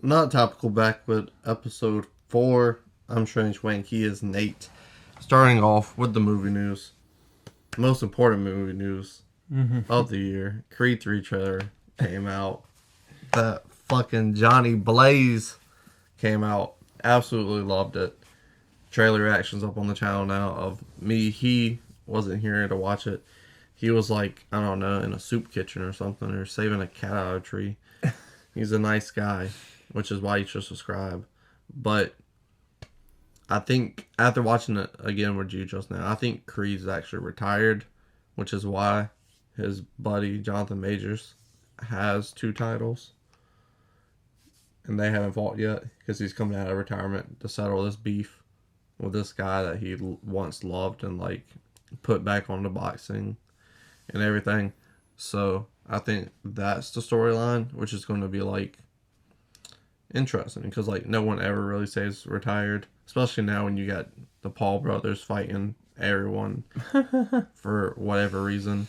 Not topical, back with episode 4. I'm Strange Wang. He is Nate. Starting off with the movie news. Most important movie news of the year. Creed 3 trailer came out. That fucking Johnny Blaze came out. Absolutely loved it. Trailer reactions up on the channel now of me. He wasn't here to watch it. He was like, I don't know, in a soup kitchen or something, or saving a cat out of a tree. He's a nice guy, which is why you should subscribe. But I think after watching it again with you just now, I think Creed's actually retired, which is why his buddy Jonathan Majors has 2 titles. And they haven't fought yet because he's coming out of retirement to settle this beef with this guy that he once loved and like put back onto boxing and everything. So I think that's the storyline, which is going to be like interesting because like no one ever really says retired, especially now when you got the Paul brothers fighting everyone for whatever reason.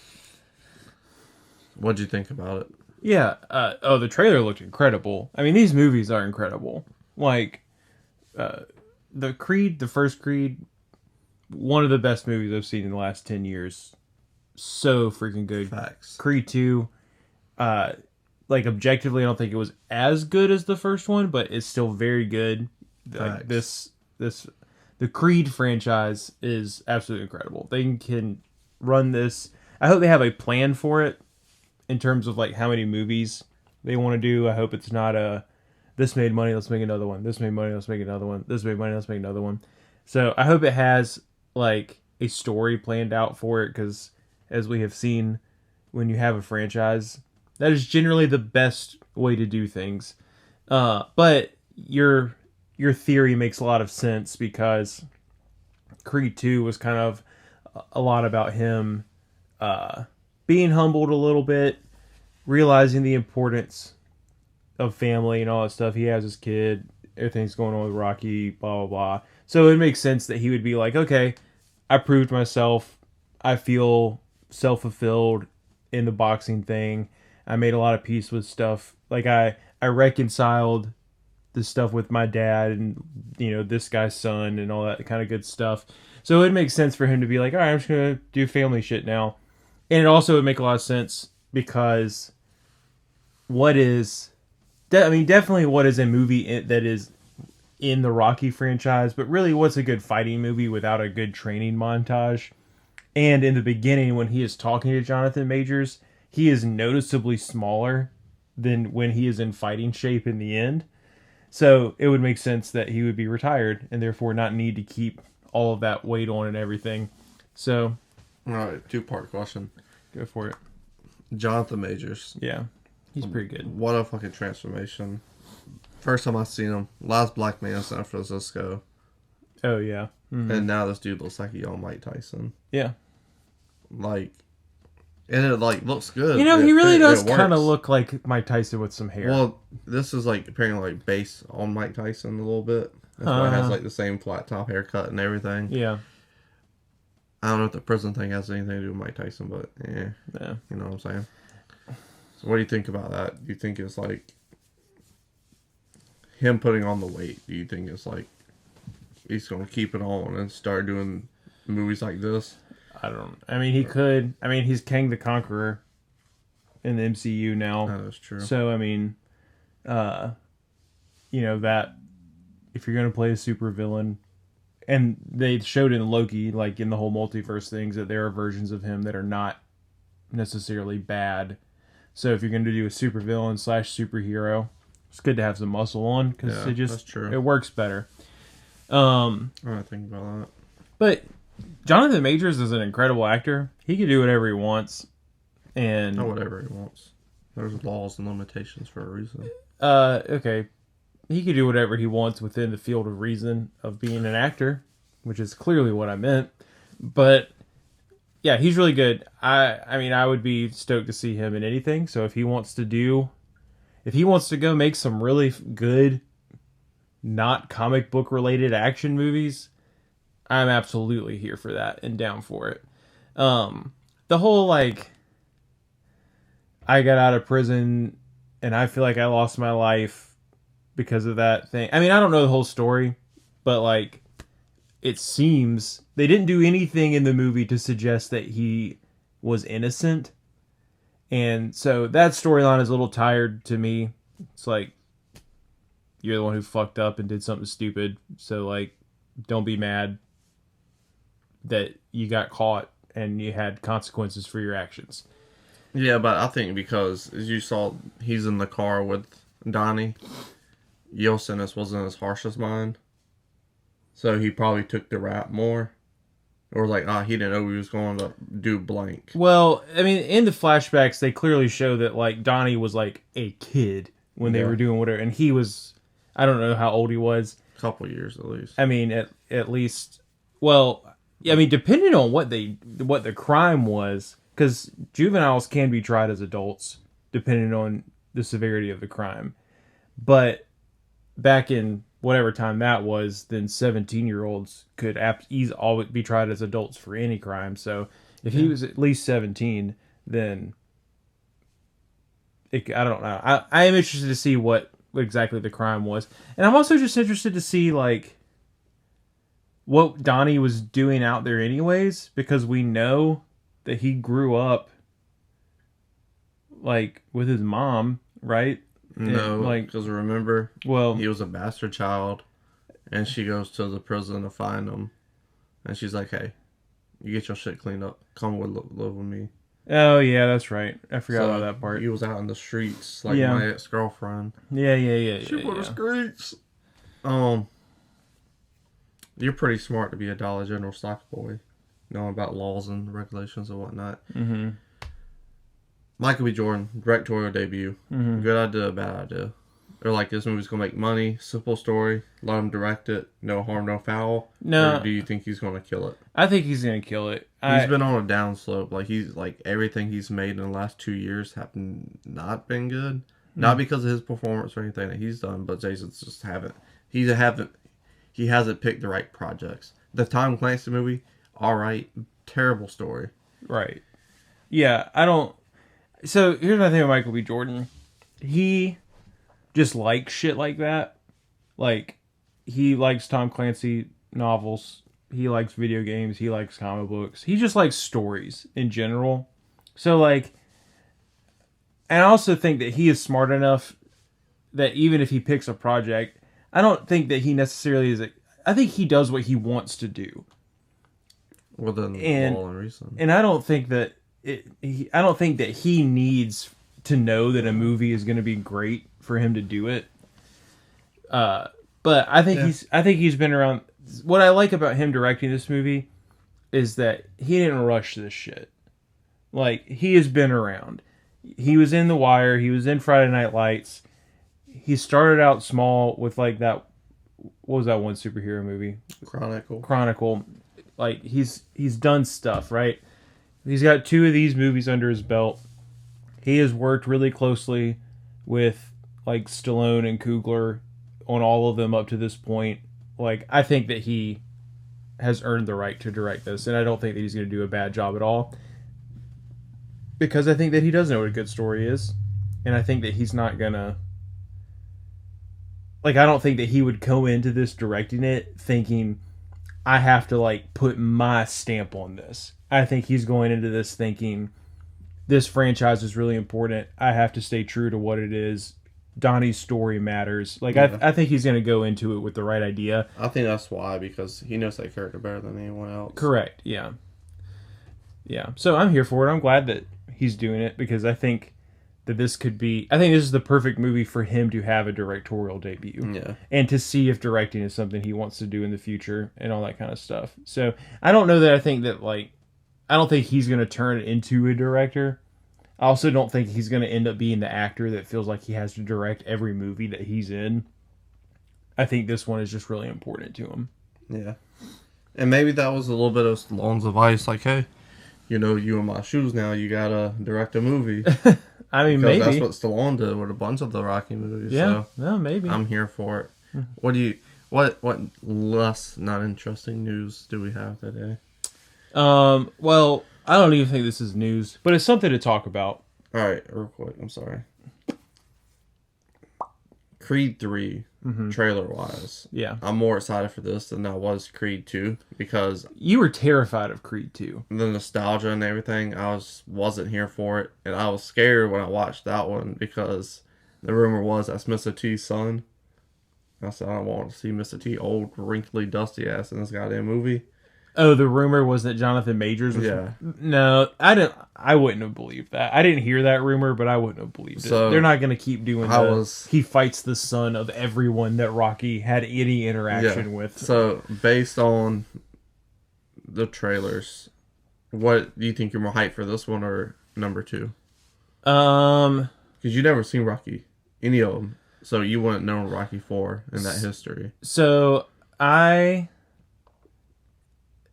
What'd you think about it? Yeah. The trailer looked incredible. I mean, these movies are incredible. Like, the first Creed, one of the best movies I've seen in the last 10 years. So freaking good. Facts. Creed 2, like objectively, I don't think it was as good as the first one, but it's still very good. Like the Creed franchise is absolutely incredible. They can run this. I hope they have a plan for it in terms of like how many movies they want to do. I hope it's not this made money, let's make another one. This made money, let's make another one. This made money, let's make another one. So I hope it has like a story planned out for it, because as we have seen, when you have a franchise, that is generally the best way to do things. But your theory makes a lot of sense, because Creed 2 was kind of a lot about him being humbled a little bit, realizing the importance of family and all that stuff. He has his kid, everything's going on with Rocky, blah, blah, blah. So it makes sense that he would be like, okay, I proved myself. I feel self-fulfilled in the boxing thing. I made a lot of peace with stuff. Like I reconciled the stuff with my dad and, this guy's son and all that kind of good stuff. So it makes sense for him to be like, all right, I'm just going to do family shit now. And it also would make a lot of sense because definitely what is a movie that is in the Rocky franchise, but really what's a good fighting movie without a good training montage? And in the beginning, when he is talking to Jonathan Majors, he is noticeably smaller than when he is in fighting shape in the end. So it would make sense that he would be retired and therefore not need to keep all of that weight on and everything. So, All right, 2-part question. go for it. Jonathan Majors. Yeah, he's pretty good. What a fucking transformation. First time I seen him, last black man in San Francisco. Oh, yeah. Mm-hmm. And now this dude looks like a young Mike Tyson. Yeah. Like, and it like looks good. He really does kind of look like Mike Tyson with some hair. Well, this is like apparently like based on Mike Tyson a little bit. That's why it has like the same flat top haircut and everything. Yeah. I don't know if the prison thing has anything to do with Mike Tyson, but yeah. You know what I'm saying? So what do you think about that? Do you think it's like him putting on the weight? Do you think it's like he's going to keep it on and start doing movies like this? I mean, he could. I mean, he's Kang the Conqueror in the MCU now. That is true. So, I mean, that if you're going to play a supervillain, and they showed in Loki, like in the whole multiverse things, that there are versions of him that are not necessarily bad. So if you're going to do a supervillain / superhero, it's good to have some muscle on, because it works better. I don't think about that. But Jonathan Majors is an incredible actor. He can do whatever he wants. And Not whatever he wants. There's laws and limitations for a reason. Okay. He can do whatever he wants within the field of reason of being an actor, which is clearly what I meant. But yeah, he's really good. I mean, I would be stoked to see him in anything. So if he wants to go make some really good, not comic book related action movies, I'm absolutely here for that and down for it. The whole like, I got out of prison and I feel like I lost my life because of that thing. I mean, I don't know the whole story, but like, it seems they didn't do anything in the movie to suggest that he was innocent. And so that storyline is a little tired to me. It's like, you're the one who fucked up and did something stupid. So like, don't be mad that you got caught and you had consequences for your actions. Yeah, but I think because, as you saw, he's in the car with Donnie. Your sentence wasn't as harsh as mine. So he probably took the rap more. Or like, he didn't know he was going to do blank. Well, I mean, in the flashbacks, they clearly show that like Donnie was like a kid when they were doing whatever. And he was, I don't know how old he was. A couple years at least. I mean, at least, well, I mean, depending on what the crime was, because juveniles can be tried as adults, depending on the severity of the crime. But back in whatever time that was, then 17-year-olds could always be tried as adults for any crime. So if he was at least 17, then I don't know. I am interested to see what exactly the crime was. And I'm also just interested to see like what Donnie was doing out there anyways, because we know that he grew up like with his mom, right? No, like, because remember, well, he was a bastard child, and she goes to the prison to find him, and she's like, "Hey, you get your shit cleaned up. Come live with me." Oh yeah, that's right. I forgot about that part. He was out in the streets like my ex-girlfriend. Yeah. She was the streets. You're pretty smart to be a Dollar General stock boy, knowing about laws and regulations and whatnot. Mm-hmm. Michael B. Jordan, directorial debut. Mm-hmm. Good idea, bad idea. They're like, this movie's going to make money, simple story, let him direct it, no harm, no foul. No. Or do you think he's going to kill it? I think he's going to kill it. He's been on a downslope. Like, he's like, everything he's made in the last 2 years have not been good. Mm-hmm. Not because of his performance or anything that he's done, but Jason's just he hasn't picked the right projects. The Tom Clancy movie, alright, terrible story. Right. Yeah, I don't... So, here's my thing with Michael B. Jordan. He just likes shit like that. Like, he likes Tom Clancy novels. He likes video games. He likes comic books. He just likes stories in general. So, like... And I also think that he is smart enough that even if he picks a project, I don't think that he necessarily is... I think he does what he wants to do. Within law and reason. And I don't think that... I don't think that he needs to know that a movie is going to be great for him to do it. But I think he's been around. What I like about him directing this movie is that he didn't rush this shit. Like, he has been around. He was in The Wire. He was in Friday Night Lights. He started out small with like that. What was that one superhero movie? Chronicle. Like, he's done stuff, right? He's got 2 of these movies under his belt. He has worked really closely with like Stallone and Coogler on all of them up to this point. Like, I think that he has earned the right to direct this, and I don't think that he's going to do a bad job at all. Because I think that he does know what a good story is, and I think that he's not going to... Like, I don't think that he would go into this directing it thinking, I have to like put my stamp on this. I think he's going into this thinking, this franchise is really important. I have to stay true to what it is. Donnie's story matters. Like, yeah. I think he's going to go into it with the right idea. I think that's why, because he knows that character better than anyone else. Correct, yeah. Yeah, so I'm here for it. I'm glad that he's doing it, because I think that this could be... I think this is the perfect movie for him to have a directorial debut. Yeah. And to see if directing is something he wants to do in the future and all that kind of stuff. So, I don't know that I think that, like... I don't think he's going to turn into a director. I also don't think he's going to end up being the actor that feels like he has to direct every movie that he's in. I think this one is just really important to him. Yeah. And maybe that was a little bit of Stallone's advice, like, hey, you in my shoes now, you got to direct a movie. I mean, maybe. That's what Stallone did with a bunch of the Rocky movies. Yeah, so no, maybe. I'm here for it. What less not interesting news do we have today? Well, I don't even think this is news, but it's something to talk about. Alright, real quick, I'm sorry. Creed 3 trailer wise. Yeah. I'm more excited for this than I was Creed 2 because you were terrified of Creed 2. The nostalgia and everything, wasn't here for it, and I was scared when I watched that one because the rumor was that's Mr. T's son. I said I don't want to see Mr. T old, wrinkly, dusty ass in this goddamn movie. Oh, the rumor was that Jonathan Majors was... Yeah. No, I wouldn't have believed that. I didn't hear that rumor, but I wouldn't have believed it. They're not going to keep doing he fights the son of everyone that Rocky had any interaction with. So, based on the trailers, what do you think you're more hyped for, this one or number 2? Because you never seen Rocky, any of them. So you wouldn't know Rocky 4 in that history. So,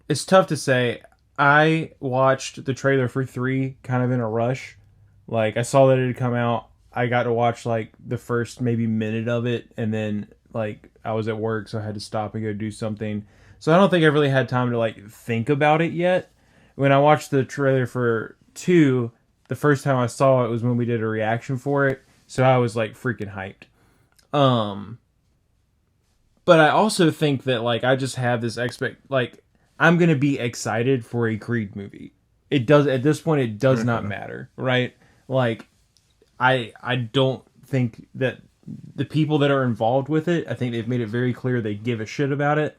it's tough to say. I watched the trailer for 3 kind of in a rush. Like, I saw that it had come out. I got to watch, like, the first maybe minute of it. And then, like, I was at work, so I had to stop and go do something. So I don't think I really had time to, like, think about it yet. When I watched the trailer for 2, the first time I saw it was when we did a reaction for it. So I was, like, freaking hyped. But I also think that, like, I just have this I'm going to be excited for a Creed movie. It does, at this point, it does not matter, right? Like, I don't think that the people that are involved with it, I think they've made it very clear they give a shit about it.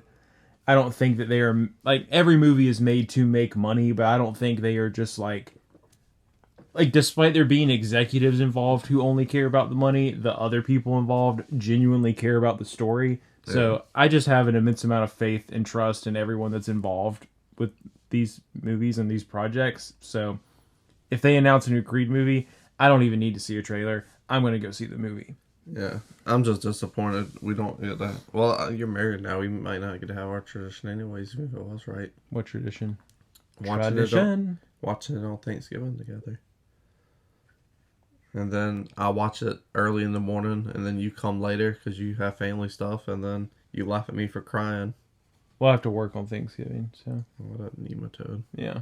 I don't think that they are, like, every movie is made to make money, but I don't think they are just, like, despite there being executives involved who only care about the money, the other people involved genuinely care about the story. Yeah. So I just have an immense amount of faith and trust in everyone that's involved with these movies and these projects. So if they announce a new Creed movie, I don't even need to see a trailer. I'm going to go see the movie. Yeah. I'm just disappointed we don't get that. Well, you're married now. We might not get to have our tradition anyways, even if it was right. What tradition? Watching it on Thanksgiving together. And then I watch it early in the morning, and then you come later because you have family stuff, and then you laugh at me for crying. We'll have to work on Thanksgiving, so. What a nematode. Yeah.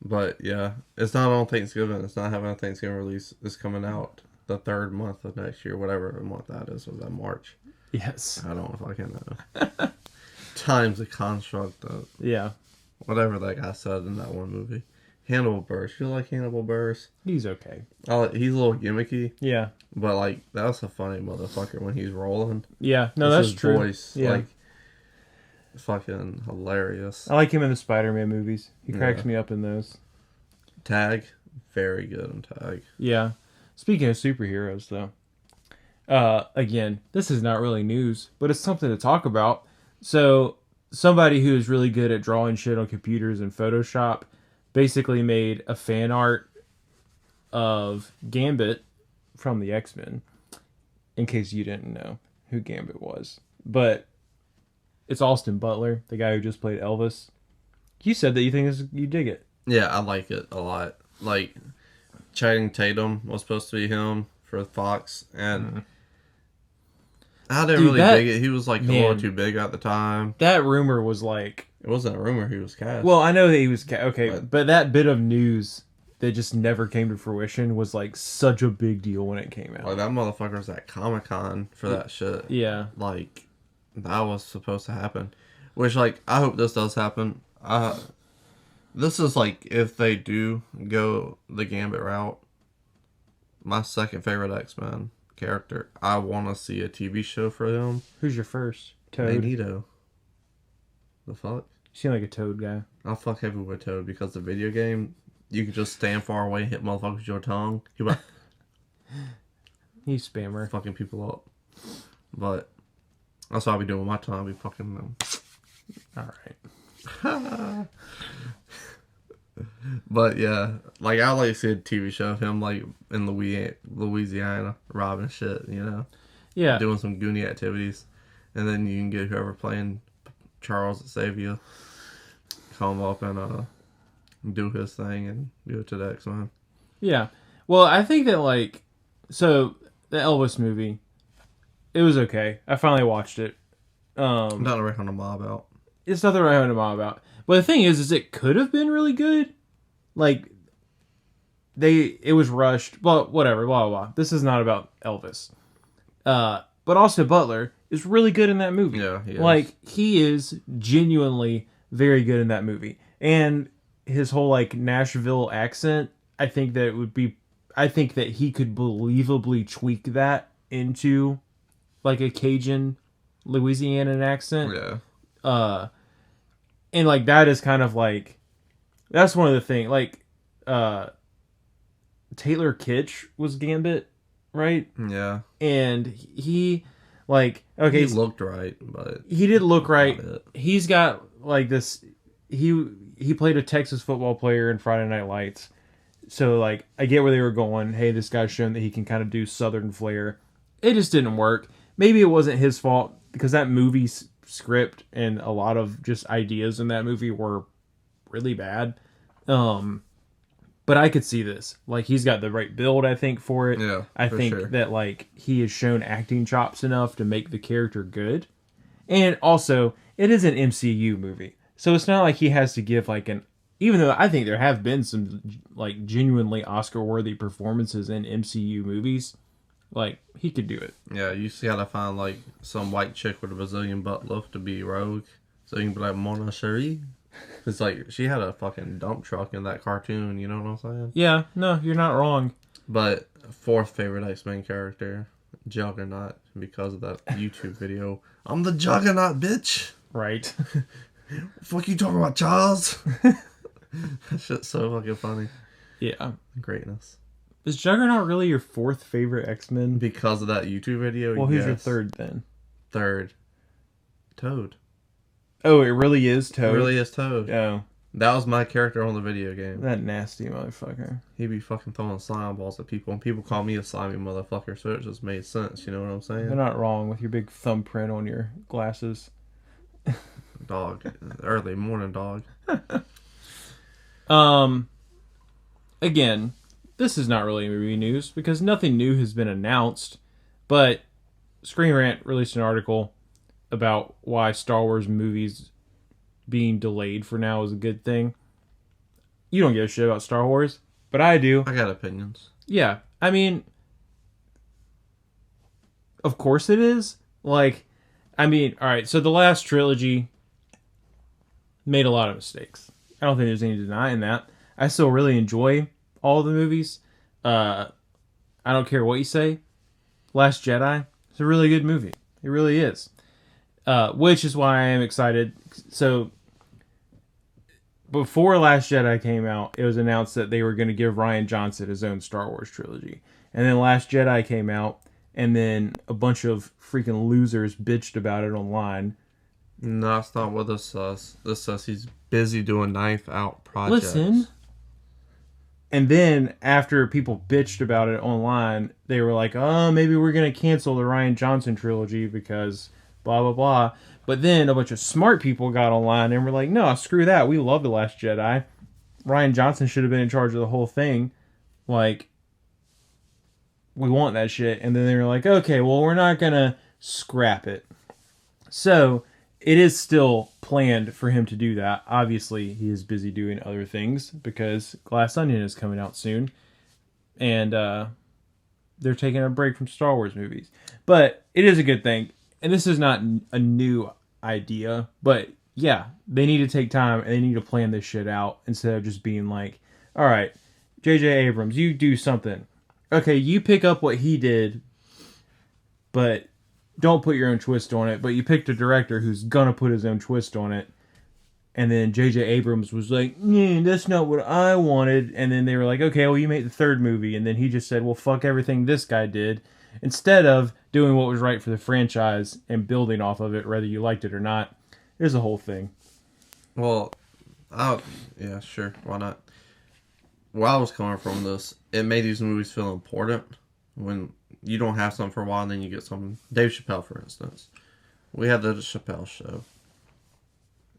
But, yeah, it's not on Thanksgiving. It's not having a Thanksgiving release. It's coming out the 3rd month of next year, whatever month that is. Was that March? Yes. I don't fucking know. Time's a construct of... Yeah. Whatever that guy said in that one movie. Hannibal Buress. You like Hannibal Buress? He's okay. He's a little gimmicky. Yeah. But, like, that's a funny motherfucker when he's rolling. Yeah. No, that's true. Voice, yeah. Like, fucking hilarious. I like him in the Spider-Man movies. He cracks me up in those. Tag. Very good in Tag. Yeah. Speaking of superheroes, though. Again, this is not really news, but it's something to talk about. So, somebody who is really good at drawing shit on computers and Photoshop basically made a fan art of Gambit from the X-Men, in case you didn't know who Gambit was. But it's Austin Butler, the guy who just played Elvis. You said that you dig it. Yeah, I like it a lot. Like, Channing Tatum was supposed to be him for Fox, and I didn't really dig it. He was, like, a little too big at the time. That rumor was like... It wasn't a rumor, he was cast. Well, I know that he was okay, but that bit of news that just never came to fruition was, like, such a big deal when it came out. Like, that motherfucker was at Comic-Con for that shit. Yeah. Like, that was supposed to happen. Which, like, I hope this does happen. This is, like, if they do go the Gambit route, my second favorite X-Men character. I want to see a TV show for him. Who's your first? Toad? Magneto. The fuck? You seem like a Toad guy. I'll fuck heavy with Toad because the video game, you can just stand far away and hit motherfuckers with your tongue. He's like... He's spammer. Fucking people up. But that's what I'll be doing with my time. I'll be fucking them. Alright. But yeah, like I like to see a TV show of him like in Louisiana robbing shit, you know? Yeah. Doing some Goonie activities. And then you can get whoever playing Charles Xavier come up and do his thing and go to the X-Men. Yeah. Well, I think that like, so the Elvis movie, it was okay. I finally watched it. Nothing to reckon the mob out. It's nothing to reckon the mob about. But the thing is it could have been really good. Like, it was rushed. Well, whatever, blah, blah, blah. This is not about Elvis. But Austin Butler, is really good in that movie. Yeah, he is. Like, he is genuinely very good in that movie. And his whole, like, Nashville accent, I think that he could believably tweak that into, like, a Cajun Louisianan accent. Yeah. And, like, that is kind of, like, that's one of the things, like, Taylor Kitsch was Gambit, right? Yeah. And he, like, okay, he looked right, but he did look right. He's got like this. He played a Texas football player in Friday Night Lights, so like I get where they were going. Hey, this guy's shown that he can kind of do Southern flair. It just didn't work. Maybe it wasn't his fault because that movie's script and a lot of just ideas in that movie were really bad. But I could see this. Like, he's got the right build, I think, for it. Yeah, I think sure. that, like, he has shown acting chops enough to make the character good. And also, it is an MCU movie. So it's not like he has to give, like, even though I think there have been some, like, genuinely Oscar-worthy performances in MCU movies, like, he could do it. Yeah, you see how to find, like, some white chick with a Brazilian butt lift to be Rogue. So you can be like, Mona Cherie. It's like, she had a fucking dump truck in that cartoon, you know what I'm saying? Yeah, no, you're not wrong. But fourth favorite X-Men character, Juggernaut, because of that YouTube video. I'm the Juggernaut, bitch! Right. Fuck you talking about, Charles? That shit's so fucking funny. Yeah. Greatness. Is Juggernaut really your fourth favorite X-Men? Because of that YouTube video, well, who's your third then? Third. Toad. Oh, it really is Toad? It really is Toad. Oh. That was my character on the video game. That nasty motherfucker. He'd be fucking throwing slime balls at people, and people call me a slimy motherfucker, so it just made sense, you know what I'm saying? You're not wrong with your big thumbprint on your glasses. Dog. Early morning dog. Again, this is not really movie news, because nothing new has been announced, but Screen Rant released an article about why Star Wars movies being delayed for now is a good thing. You don't give a shit about Star Wars, but I do. I got opinions. Yeah, I mean, of course it is. Like, I mean, alright, so the last trilogy made a lot of mistakes. I don't think there's any denying that. I still really enjoy all the movies. I don't care what you say. Last Jedi, it's a really good movie. It really is. Which is why I am excited. So, before Last Jedi came out, it was announced that they were going to give Rian Johnson his own Star Wars trilogy. And then Last Jedi came out, and then a bunch of freaking losers bitched about it online. No, that's not what this says. This says he's busy doing Ninth Out projects. Listen. And then, after people bitched about it online, they were like, oh, maybe we're going to cancel the Rian Johnson trilogy because blah, blah, blah. But then a bunch of smart people got online and were like, no, screw that. We love The Last Jedi. Rian Johnson should have been in charge of the whole thing. Like, we want that shit. And then they were like, okay, well, we're not going to scrap it. So, it is still planned for him to do that. Obviously, he is busy doing other things because Glass Onion is coming out soon. And they're taking a break from Star Wars movies. But it is a good thing. And this is not a new idea. But yeah, they need to take time and they need to plan this shit out instead of just being like, all right, J.J. Abrams, you do something. Okay, you pick up what he did, but don't put your own twist on it, but you picked a director who's gonna put his own twist on it. And then J.J. Abrams was like, that's not what I wanted. And then they were like, okay, well, you made the third movie. And then he just said, well, fuck everything this guy did. Instead of doing what was right for the franchise and building off of it, whether you liked it or not. There's a whole thing. Well, yeah, sure, why not? Where I was coming from this, it made these movies feel important when you don't have something for a while and then you get something. Dave Chappelle, for instance. We had the Chappelle show.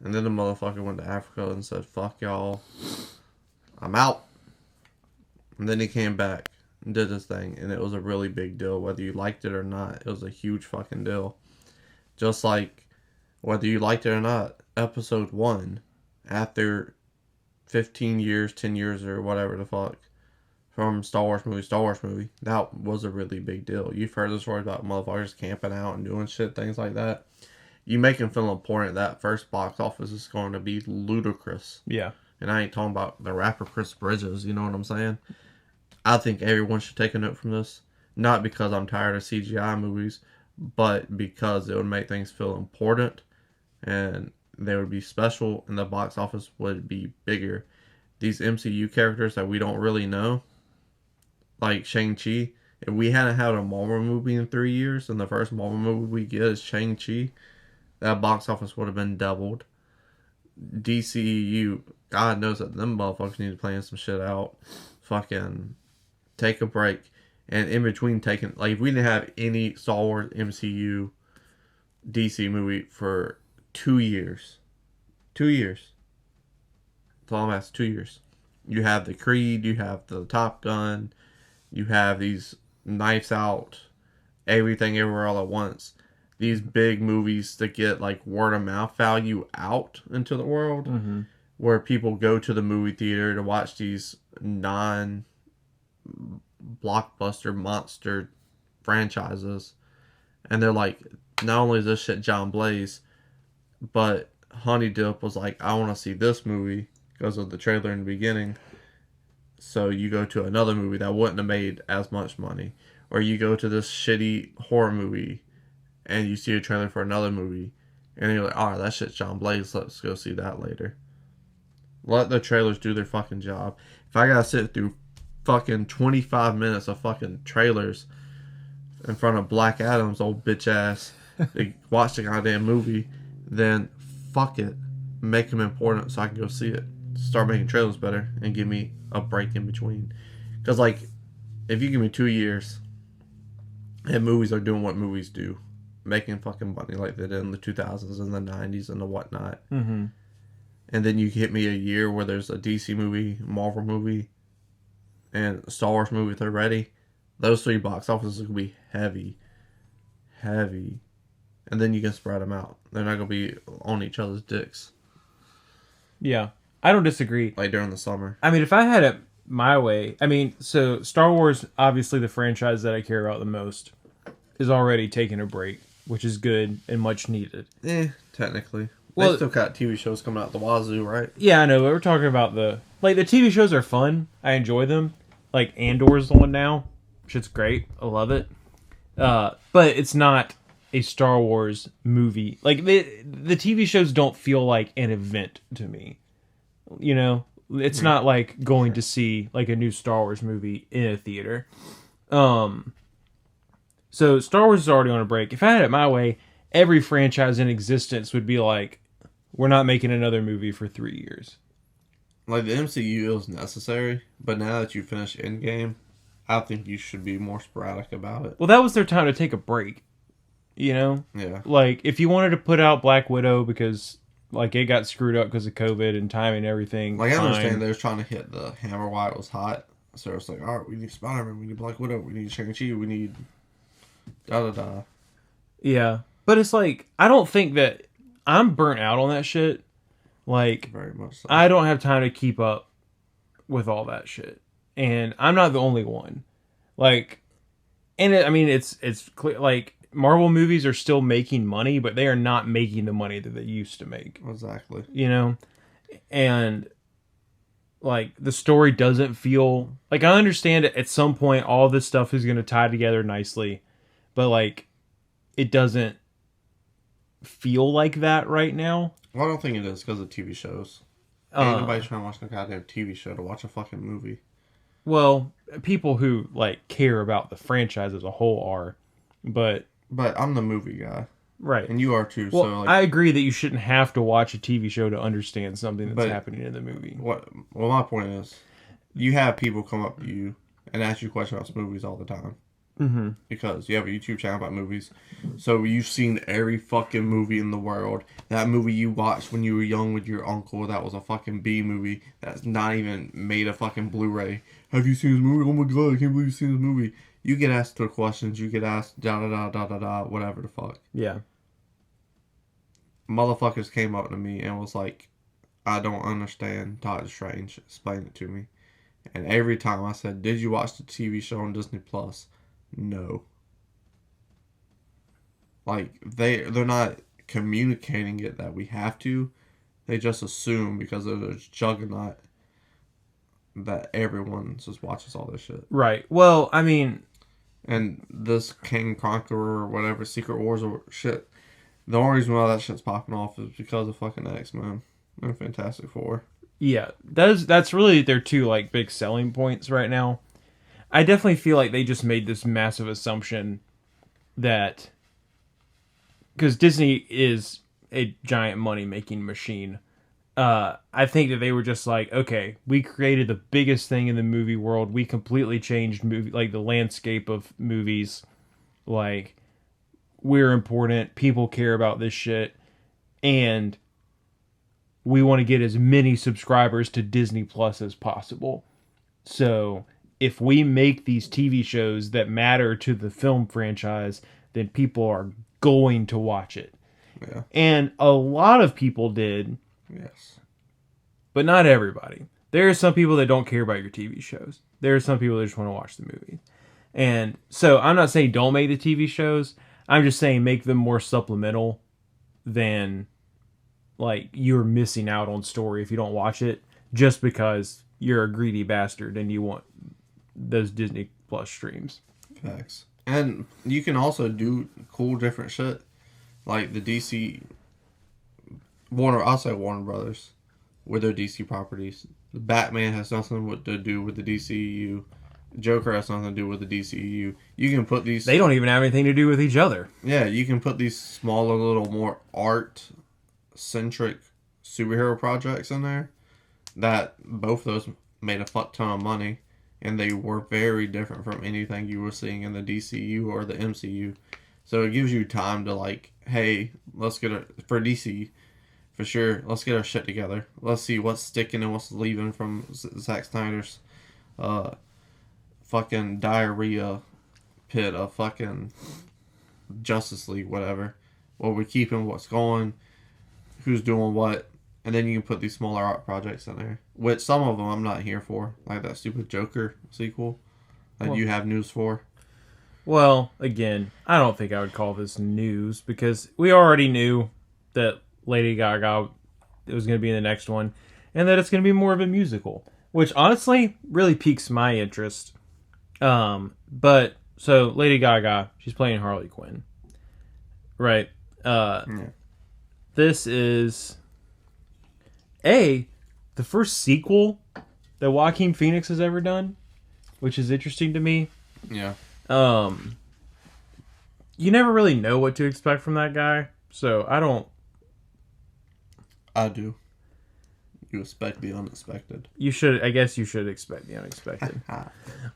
And then the motherfucker went to Africa and said, fuck y'all. I'm out. And then he came back and did his thing. And it was a really big deal. Whether you liked it or not, it was a huge fucking deal. Just like, whether you liked it or not, episode 1, after 15 years, 10 years, or whatever the fuck, from Star Wars movie. That was a really big deal. You've heard the stories about motherfuckers camping out and doing shit, things like that. You make them feel important. That first box office is going to be ludicrous. Yeah. And I ain't talking about the rapper Chris Bridges, you know what I'm saying? I think everyone should take a note from this. Not because I'm tired of CGI movies, but because it would make things feel important and they would be special and the box office would be bigger. These MCU characters that we don't really know, like Shang-Chi, if we hadn't had a Marvel movie in 3 years and the first Marvel movie we get is Shang-Chi, that box office would have been doubled. DCEU, God knows that them motherfuckers need to plan some shit out. Fucking take a break. And in between taking, like, if we didn't have any Star Wars MCU DC movie for 2 years. 2 years. That's all I'm asking, 2 years. You have the Creed, you have the Top Gun, you have these Knives Out, Everything Everywhere All at Once. These big movies that get like word of mouth value out into the world, where people go to the movie theater to watch these non-blockbuster monster franchises, and they're like, not only is this shit John Blaze, but Honey Dip was like, I want to see this movie because of the trailer in the beginning. So you go to another movie that wouldn't have made as much money, or you go to this shitty horror movie and you see a trailer for another movie, and you're like, oh, that shit's John Blaze, let's go see that later. Let the trailers do their fucking job. If I gotta sit through fucking 25 minutes of fucking trailers in front of Black Adam's old bitch ass to watch the goddamn movie, then fuck it. Make them important so I can go see it. Start making trailers better and give me a break in between. Because, like, if you give me 2 years and movies are doing what movies do, making fucking money like they did in the 2000s and the 90s and the whatnot. Mm-hmm. And then you hit me a year where there's a DC movie, Marvel movie, and a Star Wars movie, they're ready. Those 3 box offices will be heavy. Heavy. And then you can spread them out. They're not going to be on each other's dicks. Yeah. I don't disagree. Like during the summer. I mean, if I had it my way, I mean, so Star Wars, obviously the franchise that I care about the most, is already taking a break, which is good and much needed. Technically. Well, they still got TV shows coming out the wazoo, right? Yeah, I know, but we're talking about the TV shows are fun. I enjoy them. Like Andor's on now. Shit's great. I love it. But it's not a Star Wars movie. Like the TV shows don't feel like an event to me. You know, it's not like going to see like a new Star Wars movie in a theater. So Star Wars is already on a break. If I had it my way, every franchise in existence would be like, we're not making another movie for 3 years. Like the MCU is necessary, but now that you finish Endgame, I think you should be more sporadic about it. Well, that was their time to take a break. You know? Yeah. Like, if you wanted to put out Black Widow because, like, it got screwed up because of COVID and timing and everything. Like, I understand they were trying to hit the hammer while it was hot. So it's like, all right, we need Spider-Man, we need Black Widow, we need Shang-Chi, we need da-da-da. Yeah. But it's like, I don't think that I'm burnt out on that shit. Like, very much so. I don't have time to keep up with all that shit. And I'm not the only one. Like, and it's clear, like, Marvel movies are still making money, but they are not making the money that they used to make. Exactly. You know? And, like, the story doesn't feel... Like, I understand at some point all this stuff is going to tie together nicely, but, like, it doesn't feel like that right now. Well, I don't think it is because of TV shows. Ain't nobody trying to watch a goddamn TV show to watch a fucking movie. Well, people who, like, care about the franchise as a whole are, but I'm the movie guy. Right. And you are too. Well, so like, I agree that you shouldn't have to watch a TV show to understand something that's happening in the movie. Well, my point is, you have people come up to you and ask you questions about movies all the time. Mm-hmm. Because you have a YouTube channel about movies. So you've seen every fucking movie in the world. That movie you watched when you were young with your uncle, that was a fucking B movie. That's not even made a fucking Blu-ray. Have you seen this movie? Oh my god, I can't believe you've seen this movie. You get asked the questions. You get asked da-da-da-da-da-da, whatever the fuck. Yeah. Motherfuckers came up to me and was like, I don't understand Doctor Strange. Explain it to me. And every time I said, "Did you watch the TV show on Disney Plus?" No. Like they're not communicating it that we have to. They just assume because of the juggernaut that everyone just watches all this shit. Right. Well, I mean, and this King Conqueror or whatever, Secret Wars or shit. The only reason why that shit's popping off is because of fucking X-Men and Fantastic Four. Yeah, that's really their two like big selling points right now. I definitely feel like they just made this massive assumption that because Disney is a giant money making machine. I think that they were just like, okay, we created the biggest thing in the movie world. We completely changed like the landscape of movies. Like, we're important. People care about this shit, and we want to get as many subscribers to Disney Plus as possible. So if we make these TV shows that matter to the film franchise, then people are going to watch it. Yeah. And a lot of people did. Yes. But not everybody. There are some people that don't care about your TV shows. There are some people that just want to watch the movie. And so I'm not saying don't make the TV shows. I'm just saying make them more supplemental than like you're missing out on story if you don't watch it just because you're a greedy bastard and you want those Disney Plus streams. Facts. And you can also do cool different shit. Like the DC I'll say Warner Brothers with their DC properties. The Batman has nothing to do with the DCEU. Joker has nothing to do with the DCEU. You can put these... They don't even have anything to do with each other. Yeah, you can put these smaller, little more art-centric superhero projects in there that both of those made a fuck ton of money, and they were very different from anything you were seeing in the DCU or the MCU. So it gives you time to like, hey, let's get for DC, for sure, let's get our shit together. Let's see what's sticking and what's leaving from Zack Snyder's fucking diarrhea pit of fucking Justice League, whatever. What we're keeping, what's going, who's doing what, and then you can put these smaller art projects in there. Which some of them I'm not here for, like that stupid Joker sequel that you have news for. Well, again, I don't think I would call this news because we already knew that Lady Gaga was going to be in the next one and that it's going to be more of a musical, which honestly really piques my interest. But so Lady Gaga, she's playing Harley Quinn, right? This is the first sequel that Joaquin Phoenix has ever done, which is interesting to me. Yeah. You never really know what to expect from that guy, so I do. You expect the unexpected. I guess you should expect the unexpected.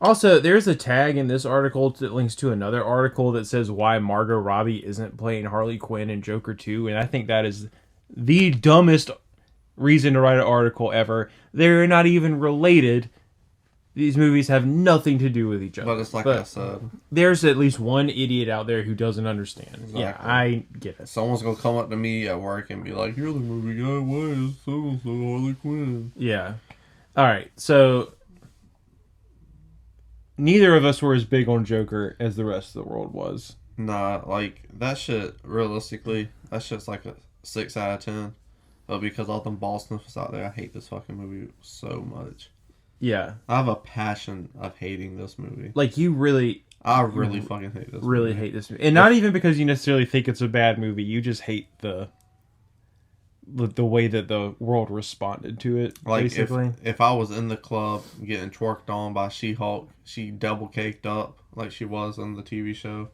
Also, there's a tag in this article that links to another article that says why Margot Robbie isn't playing Harley Quinn in Joker 2, and I think that is the dumbest reason to write an article ever. They're not even related. These movies have nothing to do with each other. But it's like I said. There's at least one idiot out there who doesn't understand. Exactly. Yeah, I get it. Someone's going to come up to me at work and be like, you're the movie guy, why is so-and-so Harley Quinn? Yeah. Alright, so neither of us were as big on Joker as the rest of the world was. Nah, like, that shit, realistically, that shit's like a 6 out of 10. But because all them ball sniffers out there, I hate this fucking movie so much. Yeah. I have a passion of hating this movie. Like, you really... I really fucking hate this movie. Really hate this movie. And not even because you necessarily think it's a bad movie. You just hate the way that the world responded to it, like, basically. If I was in the club getting twerked on by She-Hulk, she double caked up like she was on the TV show,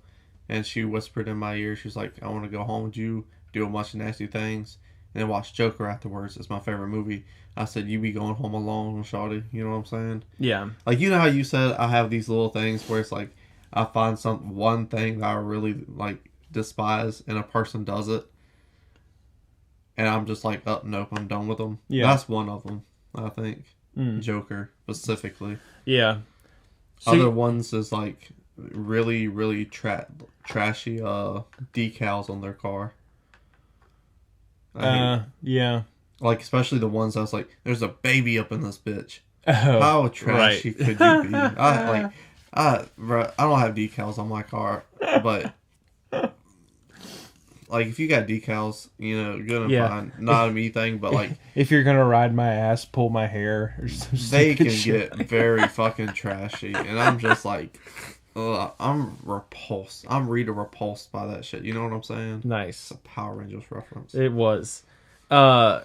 and she whispered in my ear, she's like, I want to go home with you, do a bunch of nasty things, and then watch Joker afterwards. It's my favorite movie. I said, you be going home alone, shawty. You know what I'm saying? Yeah. Like, you know how you said I have these little things where it's like, I find one thing that I really, like, despise, and a person does it, and I'm just like, oh, nope, I'm done with them. Yeah. That's one of them, I think. Joker, specifically. Yeah. Other ones is, like, really, really trashy decals on their car. Yeah. Like, especially the ones that's like, there's a baby up in this bitch. How trashy could you be? Bro, I don't have decals on my car, but like if you got decals, good and fine. Not a me thing, but like if you're gonna ride my ass, pull my hair, or some they can shit. get very fucking trashy, and I'm just like, I'm repulsed. I'm really repulsed by that shit. You know what I'm saying? Nice. It's a Power Rangers reference. It was. But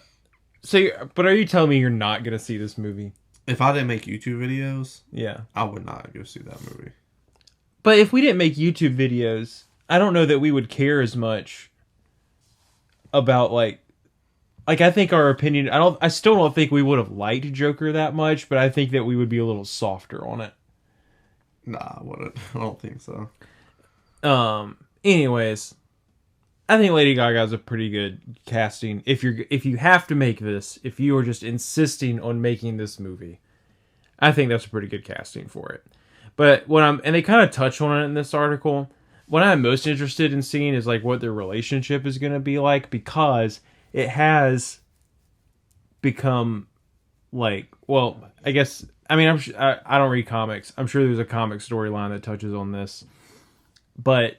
are you telling me you're not gonna see this movie? If I didn't make YouTube videos, yeah, I would not go see that movie. But if we didn't make YouTube videos, I don't know that we would care as much about like I think our opinion. I still don't think we would have liked Joker that much, but I think that we would be a little softer on it. Nah, I wouldn't. I don't think so. Anyways, I think Lady Gaga's a pretty good casting. If you have to make this, if you are just insisting on making this movie, I think that's a pretty good casting for it. But and they kind of touch on it in this article. What I'm most interested in seeing is like what their relationship is going to be like, because it has become like, well, I guess, I mean, I don't read comics. I'm sure there's a comic storyline that touches on this, but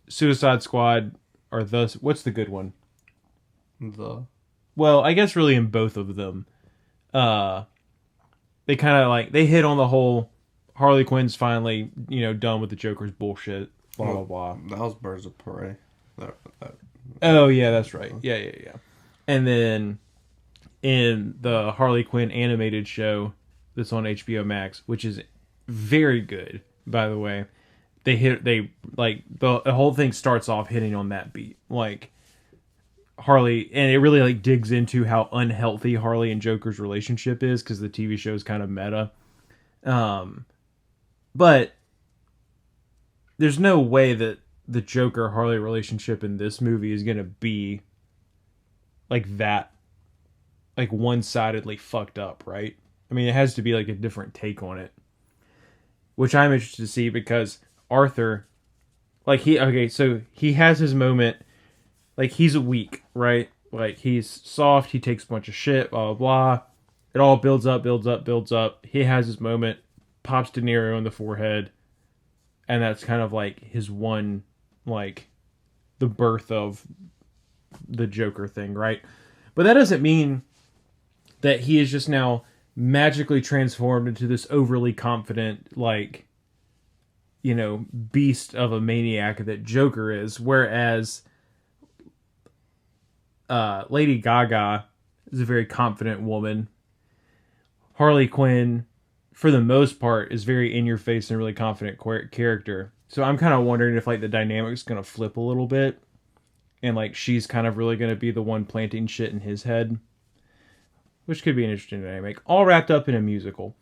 Suicide Squad, or what's the good one? Well, I guess really in both of them, they kind of like, they hit on the whole Harley Quinn's finally, done with the Joker's bullshit, blah, blah, blah. That was Birds of Prey. Oh, yeah, that's right. Yeah. And then in the Harley Quinn animated show that's on HBO Max, which is very good, by the way, the whole thing starts off hitting on that beat. Like, Harley, and it really like digs into how unhealthy Harley and Joker's relationship is, because the TV show is kind of meta. But there's no way that the Joker Harley relationship in this movie is gonna be like that, like one-sidedly fucked up, right? I mean, it has to be like a different take on it, which I'm interested to see, because Arthur, like he has his moment, like he's weak, right? Like he's soft, he takes a bunch of shit, blah, blah, blah. It all builds up. He has his moment, pops De Niro in the forehead, and that's kind of like his one, like, the birth of the Joker thing, right? But that doesn't mean that he is just now magically transformed into this overly confident, like, beast of a maniac that Joker is. Whereas Lady Gaga is a very confident woman. Harley Quinn, for the most part, is very in your face and a really confident character. So I'm kind of wondering if like the dynamic's going to flip a little bit, and like she's kind of really going to be the one planting shit in his head, which could be an interesting dynamic, all wrapped up in a musical.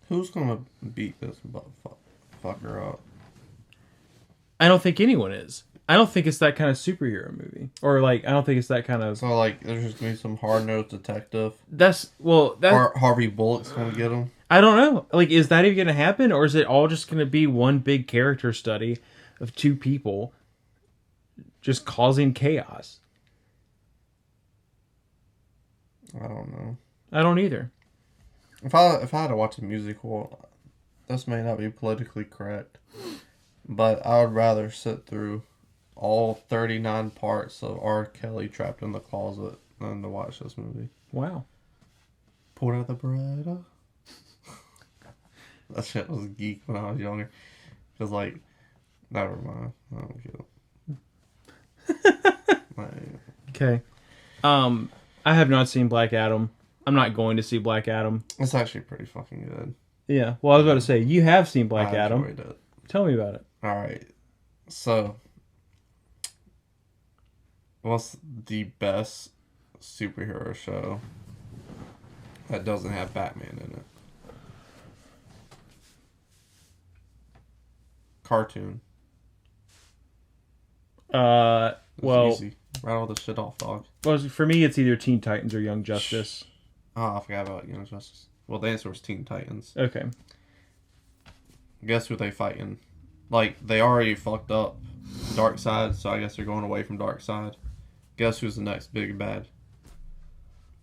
Who's going to beat this fucker up? I don't think anyone is. I don't think it's that kind of superhero movie. Or, like, I don't think it's that kind of... So, like, there's just going to be some hard-nosed detective? Harvey Bullock's going to get him? I don't know. Like, is that even going to happen? Or is it all just going to be one big character study of two people just causing chaos? I don't know. I don't either. If I had to watch a musical, this may not be politically correct, but I would rather sit through all 39 parts of R. Kelly Trapped in the Closet than to watch this movie. Wow. Pulled out the Beretta. That shit was geek when I was younger. Because, like, never mind. I don't get it. Okay. I have not seen Black Adam. I'm not going to see Black Adam. It's actually pretty fucking good. Yeah. Well, I was about to say, you have seen Black Adam. I enjoyed it. Tell me about it. Alright. So, what's the best superhero show that doesn't have Batman in it? Cartoon. Well, easy. Rattle this shit off, dog. Well, for me, it's either Teen Titans or Young Justice. Oh, I forgot about Young Justice. Well, the answer was Teen Titans. Okay. Guess who they fighting? Like, they already fucked up Darkseid, so I guess they're going away from Darkseid. Guess who's the next big bad?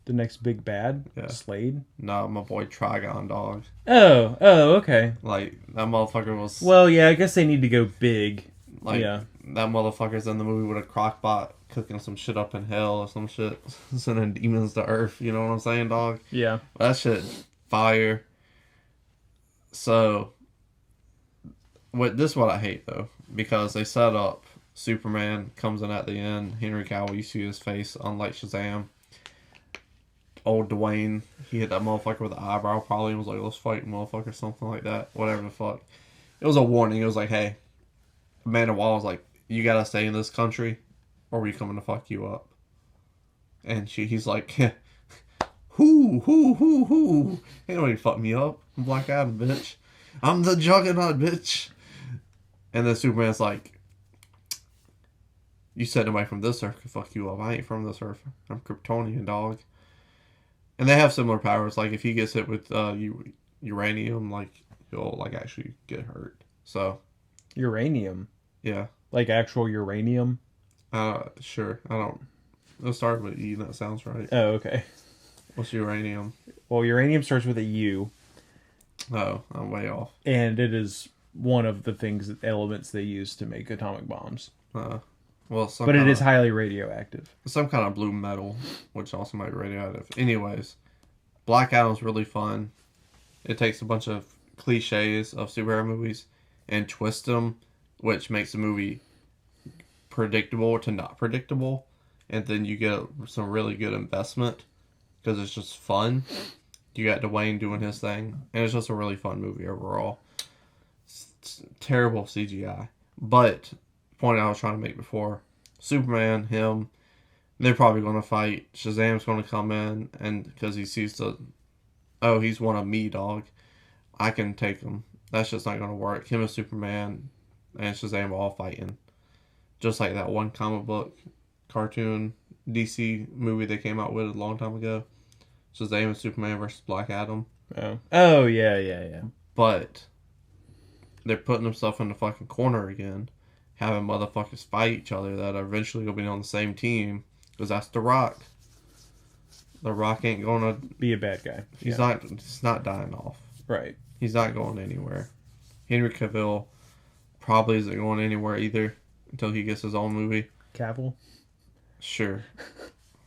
The next big bad? Yeah. Slade? No, my boy Trigon, dog. Oh, okay. Like, that motherfucker was... Well, yeah, I guess they need to go big. Like, yeah. that motherfucker's in the movie with a crock pot cooking some shit up in hell or some shit. Sending demons to Earth, you know what I'm saying, dog? Yeah. That shit, fire. So, this is what I hate, though. Because they set up Superman, comes in at the end. Henry Cavill, you see his face, unlike Shazam. Old Dwayne, he hit that motherfucker with the eyebrow probably and was like, let's fight, motherfucker, something like that. Whatever the fuck. It was a warning. It was like, hey, Amanda Waller was like, you gotta stay in this country or we coming to fuck you up. And he's like, hoo. Ain't nobody fuck me up. I'm Black Adam, bitch. I'm the Juggernaut, bitch. And then Superman's like, you said nobody from this Earth could fuck you up. I ain't from this Earth. I'm Kryptonian, dog. And they have similar powers. Like, if he gets hit with uranium, like, he'll, like, actually get hurt. So. Uranium? Yeah. Like actual uranium? Sure. I don't. It'll start with E, and that sounds right. Oh, okay. What's uranium? Well, uranium starts with a U. Oh, I'm way off. And it is one of the elements they use to make atomic bombs. But it is highly radioactive. Some kind of blue metal, which also might be radioactive. Anyways, Black Adam's really fun. It takes a bunch of cliches of superhero movies and twists them, which makes the movie predictable to not predictable. And then you get some really good investment because it's just fun. You got Dwayne doing his thing, and it's just a really fun movie overall. It's terrible CGI. But, the point I was trying to make before, Superman, him, they're probably going to fight. Shazam's going to come in, and because he sees he's one of me, dog. I can take him. That's just not going to work. Him and Superman and Shazam are all fighting. Just like that one comic book, cartoon, DC movie they came out with a long time ago. Shazam and Superman versus Black Adam. Oh, yeah. But they're putting themselves in the fucking corner again, having motherfuckers fight each other that are eventually going to be on the same team, because that's The Rock. The Rock ain't going to be a bad guy. He's not dying off. Right. He's not going anywhere. Henry Cavill probably isn't going anywhere either until he gets his own movie. Cavill? Sure.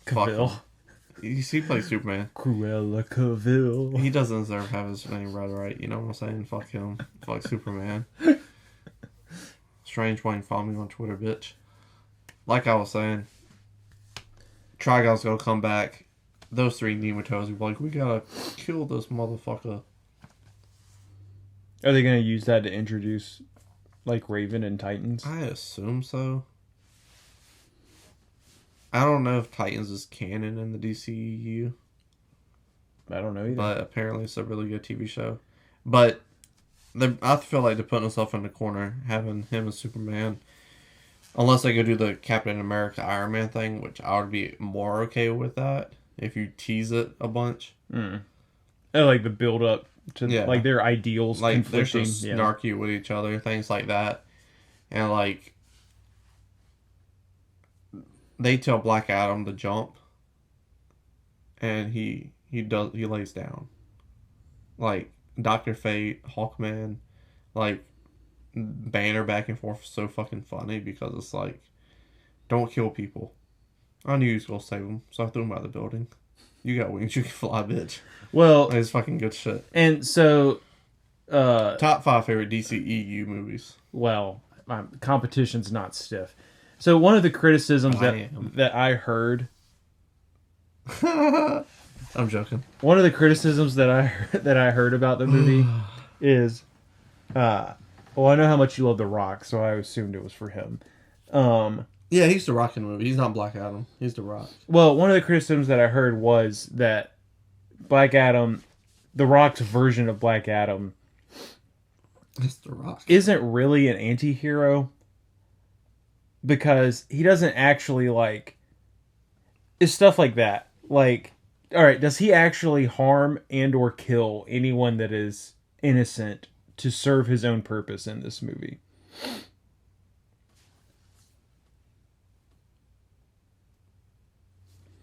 Cavill. He plays Superman. Cruella Cavill. He doesn't deserve to have his name right. You know what I'm saying? Fuck him. Fuck Superman. Strange Wang, follow me on Twitter, bitch. Like I was saying, Trigon's gonna come back. Those three nematodes will be like, we gotta kill this motherfucker. Are they gonna use that to introduce, like, Raven and Titans? I assume so. I don't know if Titans is canon in the DCEU. I don't know either. But apparently it's a really good TV show. But I feel like they're putting themselves in the corner, having him and Superman. Unless they go do the Captain America Iron Man thing, which I would be more okay with that if you tease it a bunch. Oh, like the build up to like their ideals, like they're so snarky with each other, things like that, and like they tell Black Adam to jump, and he lays down. Like Dr. Fate, Hawkman, like banter back and forth is so fucking funny because it's like, don't kill people. I knew you was gonna save them, so I threw him out of the building. You got wings, you can fly, bitch. Well, it's fucking good shit. And so, top 5 favorite DCEU movies. Well, competition's not stiff. So one of the criticisms that I heard. I'm joking. One of the criticisms that I heard about the movie is, well, I know how much you love The Rock, so I assumed it was for him. Yeah, he's The Rock in the movie. He's not Black Adam. He's The Rock. Well, one of the criticisms that I heard was that Black Adam, The Rock's version of Black Adam, it's The Rock, isn't really an anti-hero because he doesn't actually like. It's stuff like that. Like, all right, does he actually harm and or kill anyone that is innocent to serve his own purpose in this movie?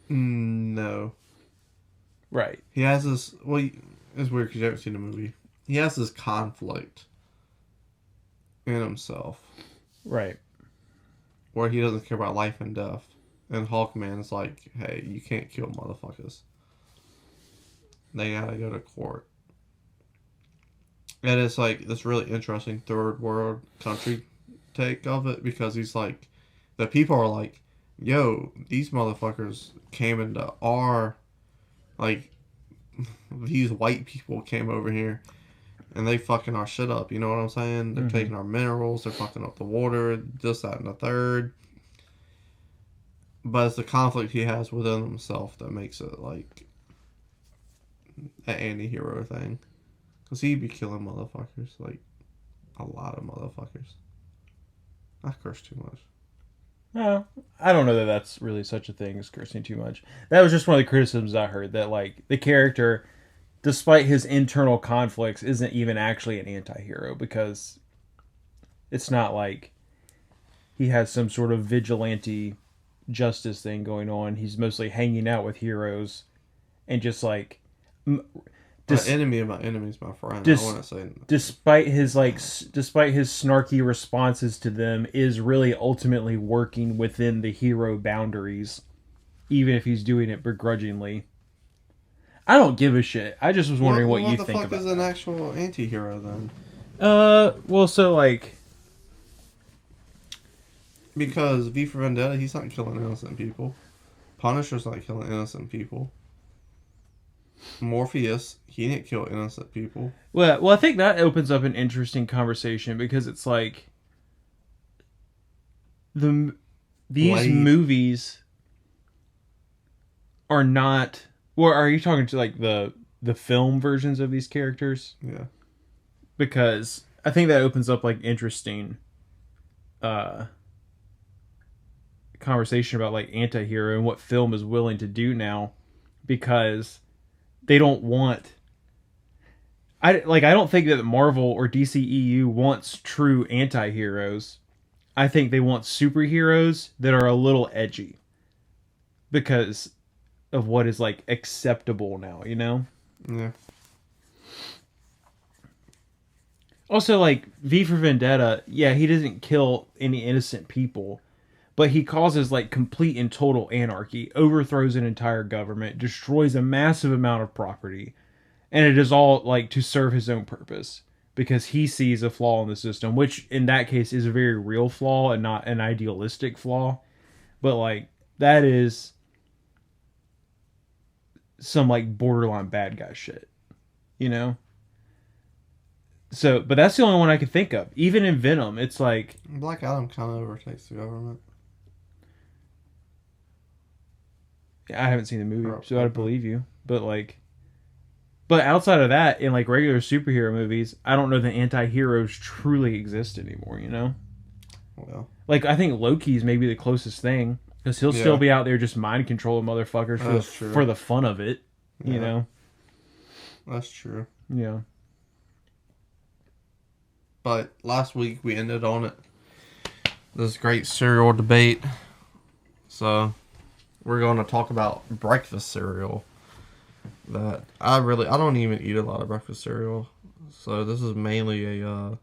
No. Right. He has this. Well, it's weird because you haven't seen the movie. He has this conflict in himself. Right. Where he doesn't care about life and death. And Hawkman is like, hey, you can't kill motherfuckers. They gotta go to court. And it's like this really interesting third world country take of it because he's like, the people are like, yo, these motherfuckers came into our, like, these white people came over here and they fucking our shit up. You know what I'm saying? They're taking our minerals, they're fucking up the water, this, that, and the third. But it's the conflict he has within himself that makes it like an anti-hero thing. Because he'd be killing motherfuckers. Like, a lot of motherfuckers. I curse too much. No, I don't know that that's really such a thing as cursing too much. That was just one of the criticisms I heard, that like the character, despite his internal conflicts, isn't even actually an anti-hero because it's not like he has some sort of vigilante justice thing going on. He's mostly hanging out with heroes and just like My enemy of my enemy is my friend. I want to say, despite his snarky responses to them, is really ultimately working within the hero boundaries, even if he's doing it begrudgingly. I don't give a shit. I just was wondering what you think about. What the fuck is an actual anti-hero then? Well, so like, because V for Vendetta, he's not killing innocent people. Punisher's not killing innocent people. Morpheus, he didn't kill innocent people. Well, I think that opens up an interesting conversation because it's like these movies are not. Well, are you talking to like the film versions of these characters? Yeah. Because I think that opens up like interesting conversation about like anti-hero and what film is willing to do now, because they don't want. I don't think that Marvel or DCEU wants true anti-heroes. I think they want superheroes that are a little edgy because of what is like acceptable now, you know? Yeah. Also, like V for Vendetta, yeah, he doesn't kill any innocent people, but he causes like complete and total anarchy, overthrows an entire government, destroys a massive amount of property, and it is all like to serve his own purpose because he sees a flaw in the system, which in that case is a very real flaw and not an idealistic flaw. But like that is some like borderline bad guy shit, you know? So, but that's the only one I can think of. Even in Venom, it's like Black Adam kind of overtakes the government. I haven't seen the movie, so I'd believe you. But like, but outside of that, in like regular superhero movies, I don't know that anti-heroes truly exist anymore. You know, well, like I think Loki's maybe the closest thing because he'll still be out there just mind controlling motherfuckers for the fun of it. You know, that's true. Yeah. But last week we ended on it. This great cereal debate. So we're going to talk about breakfast cereal. That I don't even eat a lot of breakfast cereal. So this is mainly a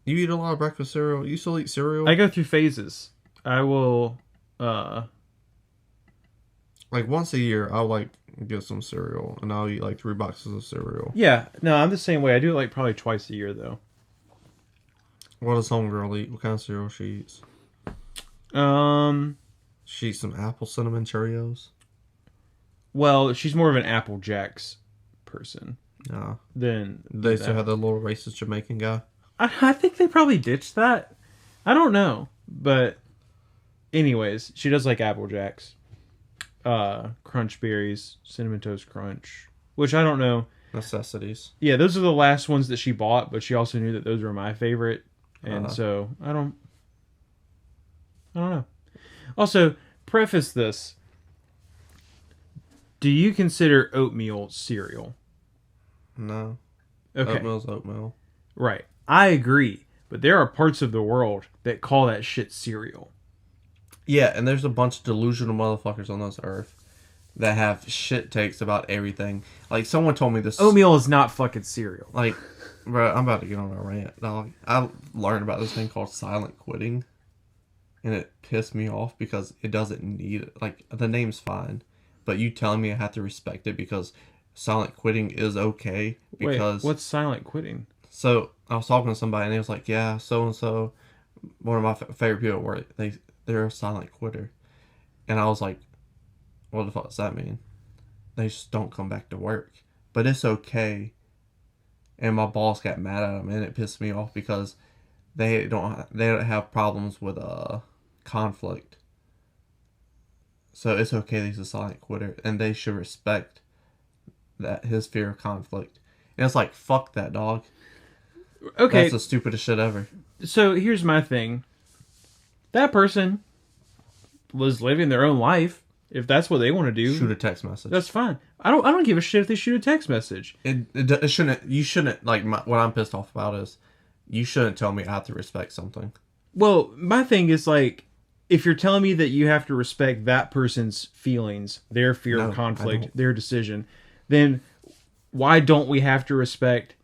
you eat a lot of breakfast cereal? You still eat cereal? I go through phases. I will like once a year I'll like get some cereal and I'll eat like 3 boxes of cereal. Yeah, no, I'm the same way. I do it like probably twice a year though. What does homegirl eat? What kind of cereal she eats? She eats some apple cinnamon Cheerios. Well, she's more of an Apple Jacks person. No. Than they still have the little racist Jamaican guy. I think they probably ditched that. I don't know, but anyways, she does like Apple Jacks, Crunch Berries, Cinnamon Toast Crunch, which I don't know. Necessities. Yeah, those are the last ones that she bought, but she also knew that those were my favorite, and so I don't know. Also, preface this. Do you consider oatmeal cereal? No. Okay. Oatmeal's oatmeal. Right. I agree. But there are parts of the world that call that shit cereal. Yeah, and there's a bunch of delusional motherfuckers on this earth that have shit takes about everything. Like, someone told me this. Oatmeal is not fucking cereal. Like, bro, I'm about to get on a rant, dog. I learned about this thing called silent quitting, and it pissed me off because it doesn't need it. Like, the name's fine, but you telling me I have to respect it because silent quitting is okay. Because wait, what's silent quitting? So I was talking to somebody, and they was like, "Yeah, so and so, one of my favorite people at work, they're a silent quitter," and I was like, "What the fuck does that mean?" They just don't come back to work, but it's okay. And my boss got mad at them, and it pissed me off because they don't have problems with conflict. So it's okay that he's a silent quitter, and they should respect that his fear of conflict. And it's like, fuck that, dog. Okay. That's the stupidest shit ever. So here's my thing. That person was living their own life. If that's what they want to do, shoot a text message. That's fine. I don't give a shit if they shoot a text message. It shouldn't. You shouldn't. Like, what I'm pissed off about is you shouldn't tell me I have to respect something. Well, my thing is, like, if you're telling me that you have to respect that person's feelings, their fear of conflict, their decision, then why don't we have to respect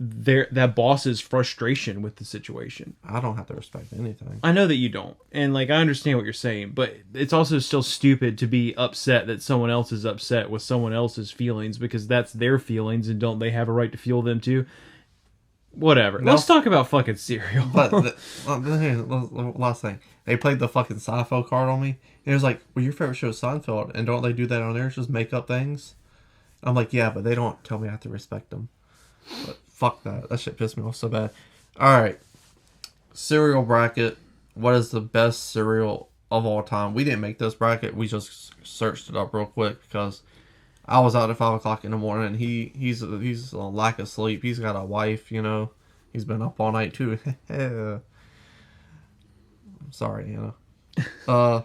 that boss's frustration with the situation? I don't have to respect anything. I know that you don't, and like, I understand what you're saying, but it's also still stupid to be upset that someone else is upset with someone else's feelings, because that's their feelings, and don't they have a right to feel them too? Whatever. Let's talk about fucking cereal. But the last thing, they played the fucking Seinfeld card on me, and it was like, well, your favorite show is Seinfeld, and don't they do that on there? Just make up things. I'm like, yeah, but they don't tell me I have to respect them. But fuck that. That shit pissed me off so bad. Alright. Cereal bracket. What is the best cereal of all time? We didn't make this bracket. We just searched it up real quick because I was out at 5 o'clock in the morning. He's on lack of sleep. He's got a wife, you know. He's been up all night too. I'm sorry, you know.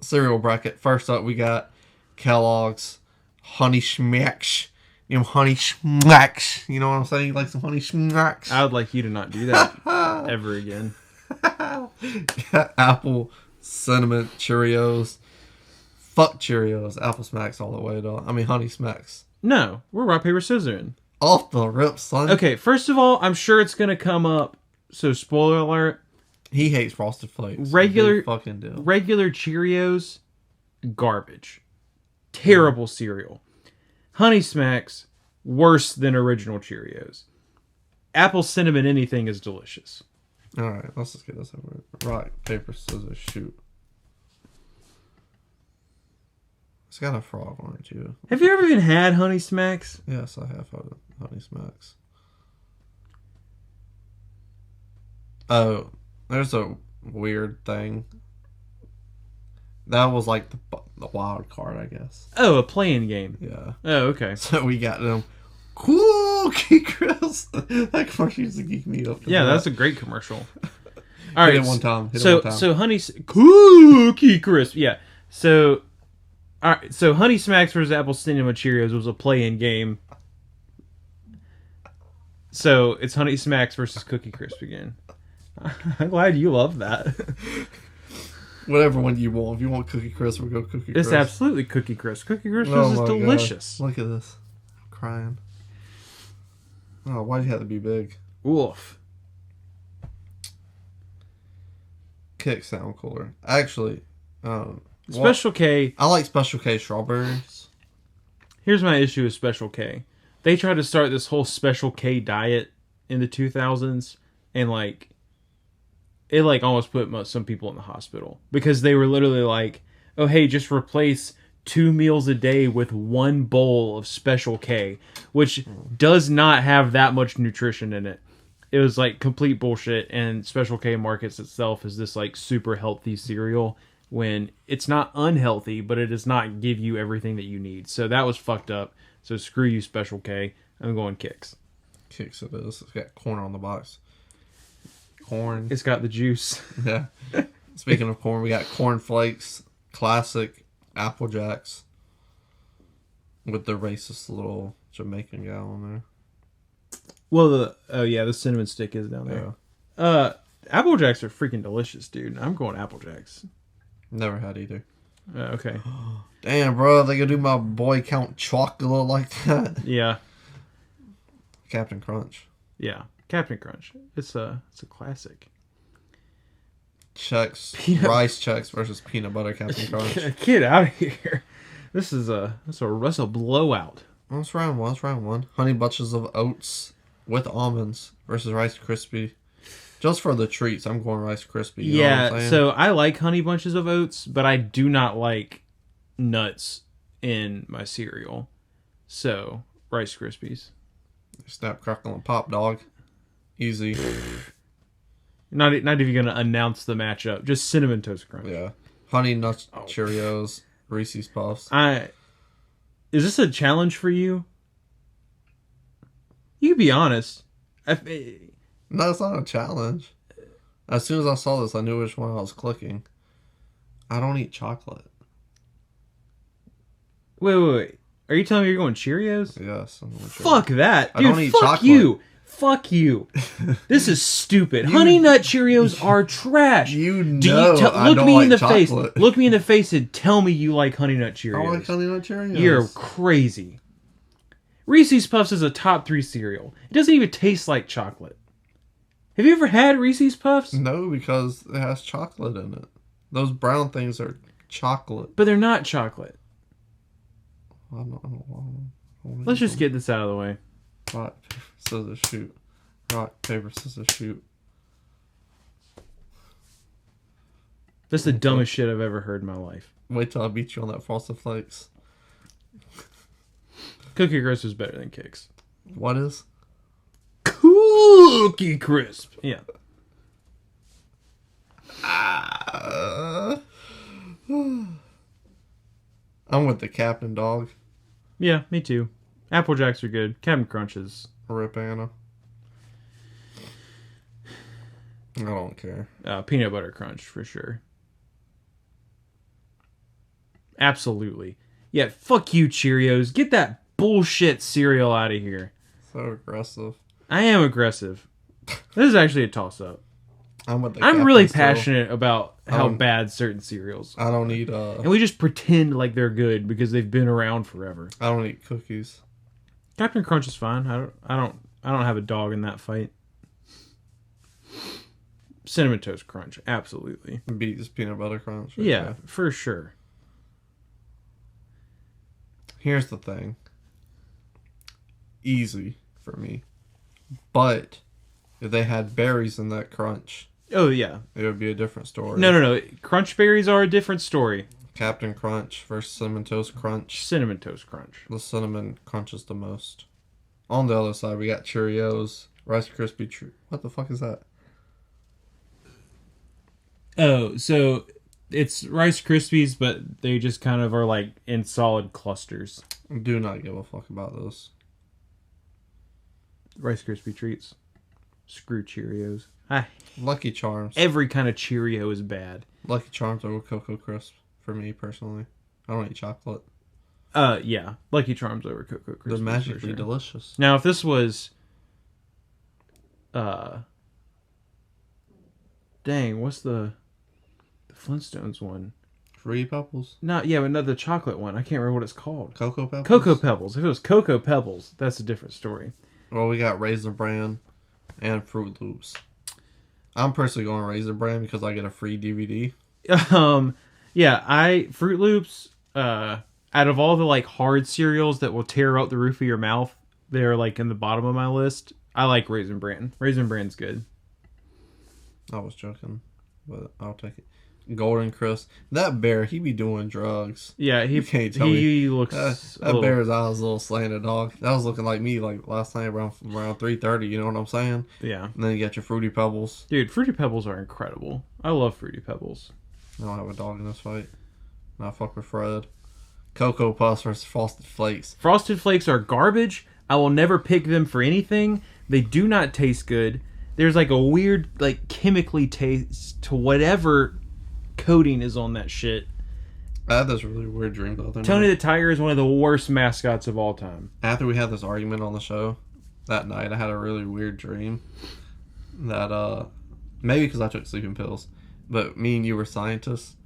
Cereal bracket. First up, we got Kellogg's Honey Smacks. You know, Honey Smacks. You know what I'm saying? Like some Honey Smacks. I would like you to not do that ever again. Apple Cinnamon Cheerios. Fuck Cheerios. Apple Smacks all the way, though. I mean, Honey Smacks. No, we're rock, paper, scissors. Off the rip, son. Okay, first of all, I'm sure it's going to come up. So, spoiler alert. He hates Frosted Flakes. Regular Cheerios, garbage. Terrible cereal. Honey Smacks, worse than original Cheerios. Apple cinnamon anything is delicious. Alright, let's just get this over with. Rock, paper, scissors, shoot. It's got a frog on it, too. Have you ever even had Honey Smacks? Yes, I have had Honey Smacks. Oh, there's a weird thing. That was like the wild card, I guess. Oh, a playing game. Yeah. Oh, okay. So we got them Cookie Crisp. That commercial used to geek me up. Yeah, that's a great commercial. All right. Hit it one time. So Cookie Crisp. Yeah. So, all right. So Honey Smacks versus Apple Cinnamon Cheerios was a play-in game. So it's Honey Smacks versus Cookie Crisp again. I'm glad you love that. Whatever one you want. If you want Cookie Crisp, we'll go Cookie Crisp. It's absolutely Cookie Crisp. Cookie Crisp is delicious. God. Look at this. I'm crying. Oh, why'd you have to be big? Oof. Kicks sound cooler. Actually, Special K. I like Special K strawberries. Here's my issue with Special K. They tried to start this whole Special K diet in the 2000s, and like, it like almost put some people in the hospital because they were literally like, oh, hey, just replace 2 meals a day with 1 bowl of Special K, which does not have that much nutrition in it. It was like complete bullshit, and Special K markets itself as this like super healthy cereal when it's not unhealthy, but it does not give you everything that you need. So that was fucked up. So screw you, Special K. I'm going Kicks. Kicks it is. It's got corn on the box. Corn. It's got the juice. Yeah. Speaking of corn, we got Corn Flakes, classic Apple Jacks with the racist little Jamaican guy on there. Well, the cinnamon stick is down there. Yeah. Apple Jacks are freaking delicious, dude. I'm going Apple Jacks. Never had either. Okay. Damn, bro, they gonna do my boy Count Chocula like that? Yeah. Captain Crunch. Yeah. Captain Crunch. It's a classic. Rice checks versus peanut butter Captain Crunch. Get out of here. That's a blowout. What's round one? What's round one? Honey bunches of oats with almonds versus Rice Krispie. Just for the treats, I'm going Rice Krispie. You know what I'm saying? So I like Honey Bunches of Oats, but I do not like nuts in my cereal. So Rice Krispies. Snap, crackle, and pop, dog. Easy. Not even gonna announce the matchup. Just Cinnamon Toast Crunch. Yeah. Honey Nuts Cheerios, Reese's Puffs. Is this a challenge for you? You can be honest. No, it's not a challenge. As soon as I saw this, I knew which one I was clicking. I don't eat chocolate. Wait. Are you telling me you're going Cheerios? Yes. I'm going Cheerios. Fuck that. Dude, I don't eat fuck chocolate. Fuck you. This is stupid. Honey Nut Cheerios are trash. You know I don't like chocolate. Look me in the face and tell me you like Honey Nut Cheerios. I like Honey Nut Cheerios. You're crazy. Reese's Puffs is a top 3 cereal. It doesn't even taste like chocolate. Have you ever had Reese's Puffs? No, because it has chocolate in it. Those brown things are chocolate. But they're not chocolate. I don't know. Let's just get this out of the way. Rock, paper, scissors, shoot. Rock, paper, scissors, shoot. That's the dumbest shit I've ever heard in my life. Wait till I beat you on that Frosted Flakes. Cookie Crisp is better than Kix. What is? Cookie Crisp. Yeah. I'm with the Captain, dog. Yeah, me too. Apple Jacks are good. Captain Crunch is... Rip Anna. I don't care. Peanut Butter Crunch, for sure. Absolutely. Yeah, fuck you, Cheerios. Get that bullshit cereal out of here. So aggressive. I am aggressive. This is actually a toss-up. I'm really passionate about how bad certain cereals are. I don't eat and we just pretend like they're good because they've been around forever. I don't eat cookies. Captain Crunch is fine. I don't have a dog in that fight. Cinnamon Toast Crunch, absolutely. Beats Peanut Butter Crunch. Right? Yeah, there. for sure. Here's the thing. Easy for me. But if they had berries in that crunch, oh yeah, it would be a different story. No. Crunch berries are a different story. Captain Crunch versus Cinnamon Toast Crunch. Cinnamon Toast Crunch. The cinnamon crunches the most. On the other side, we got Cheerios, Rice Krispie. What the fuck is that? Oh, so it's Rice Krispies, but they just kind of are like in solid clusters. Do not give a fuck about those. Rice Krispie treats. Screw Cheerios. Lucky Charms. Every kind of Cheerio is bad. Lucky Charms over Cocoa Crisp for me personally. I don't eat chocolate. Yeah. Lucky Charms over Cocoa Crisp. They're magically delicious. Now, if this was... Dang, what's the Flintstones one? Fruity Pebbles? But not the chocolate one. I can't remember what it's called. Cocoa Pebbles? Cocoa Pebbles. If it was Cocoa Pebbles, that's a different story. Well, we got Raisin Bran and Fruit Loops. I'm personally going Raisin Bran because I get a free DVD. Fruit Loops, out of all the like hard cereals that will tear out the roof of your mouth, they're like in the bottom of my list. I like Raisin Bran. Raisin Bran's good. I was joking, but I'll take it. Golden Crisp. That bear, he be doing drugs. Yeah, you can't tell me. He looks that bear's eyes a little slanted, dog. That was looking like me like last night around 3:30. You know what I'm saying? Yeah. And then you got your Fruity Pebbles. Dude, Fruity Pebbles are incredible. I love Fruity Pebbles. I don't have a dog in this fight. I fuck with Fred. Cocoa Puffs versus Frosted Flakes. Frosted Flakes are garbage. I will never pick them for anything. They do not taste good. There's like a weird, like chemically taste to whatever coating is on that shit. I had this really weird dream the other night. Tony the Tiger is one of the worst mascots of all time. After we had this argument on the show that night, I had a really weird dream that maybe because I took sleeping pills, but me and you were scientists,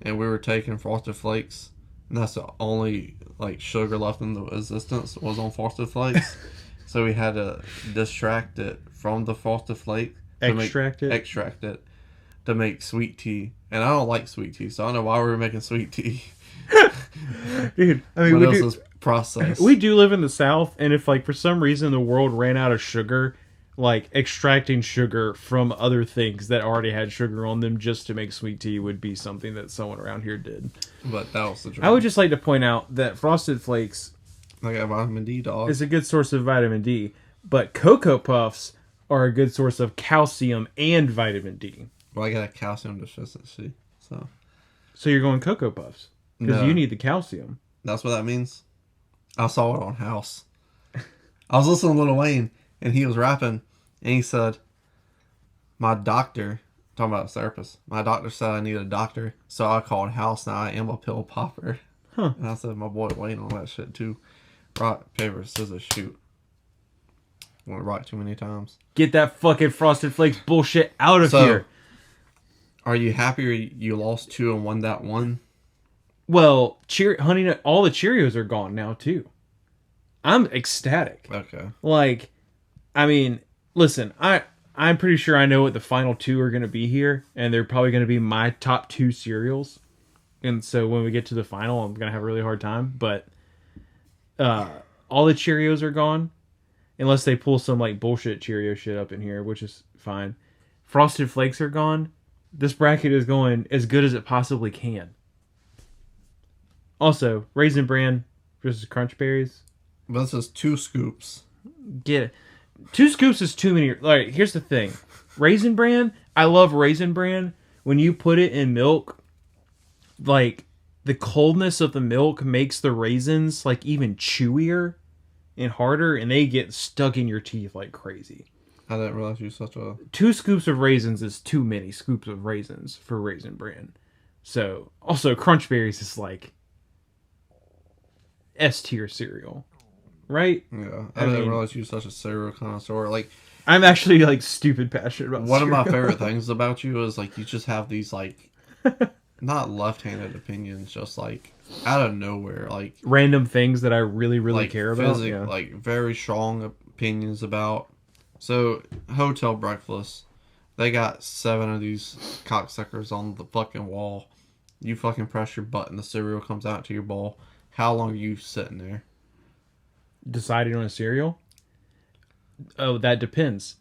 and we were taking Frosted Flakes, and that's the only like sugar left in the existence was on Frosted Flakes. So we had to extract it from the Frosted Flake. Extract it to make sweet tea. And I don't like sweet tea, so I don't know why we were making sweet tea. Dude, I mean, what else is processed? We do live in the South, and if like for some reason the world ran out of sugar, like extracting sugar from other things that already had sugar on them just to make sweet tea would be something that someone around here did. But that was the dream. I would just like to point out that Frosted Flakes I got vitamin D, dog. is a good source of vitamin D, but Cocoa Puffs are a good source of calcium and vitamin D. Well, I got a calcium deficiency, so you're going Cocoa Puffs because you need the calcium. That's what that means. I saw it on House. I was listening to Lil Wayne, and he was rapping, and he said, "My doctor," talking about a therapist. "My doctor said I need a doctor, so I called House. Now I am a pill popper." Huh? And I said, "My boy Wayne on that shit too." Rock, paper, scissors, shoot. Want to rock too many times. Get that fucking Frosted Flakes bullshit out of here. Are you happy you lost 2 and won that one? Well, honey, all the Cheerios are gone now too. I'm ecstatic. Okay. Like, I mean, listen, I'm pretty sure I know what the final 2 are going to be here, and they're probably going to be my top 2 cereals. And so when we get to the final, I'm going to have a really hard time. But all the Cheerios are gone, unless they pull some like bullshit Cheerio shit up in here, which is fine. Frosted Flakes are gone. This bracket is going as good as it possibly can. Also, Raisin Bran versus Crunch Berries. This is 2 scoops. Get it. 2 scoops is too many. Like, here's the thing. Raisin Bran, I love Raisin Bran. When you put it in milk, like, the coldness of the milk makes the raisins, like, even chewier and harder, and they get stuck in your teeth like crazy. I didn't realize you were such a... 2 scoops of raisins is too many scoops of raisins for Raisin Bran. So, also, Crunch Berries is, like, S-tier cereal. Right? Yeah. I didn't realize you were such a cereal connoisseur. Like, I'm actually, like, stupid passionate about one cereal. of my favorite things about you is, like, you just have these, like, not left-handed opinions, just, like, out of nowhere. Like, random things that I really, really like, care about. Yeah. Like, very strong opinions about. So, hotel breakfast. They got 7 of these cocksuckers on the fucking wall. You fucking press your button, the cereal comes out to your bowl. How long are you sitting there? Deciding on a cereal? Oh, that depends.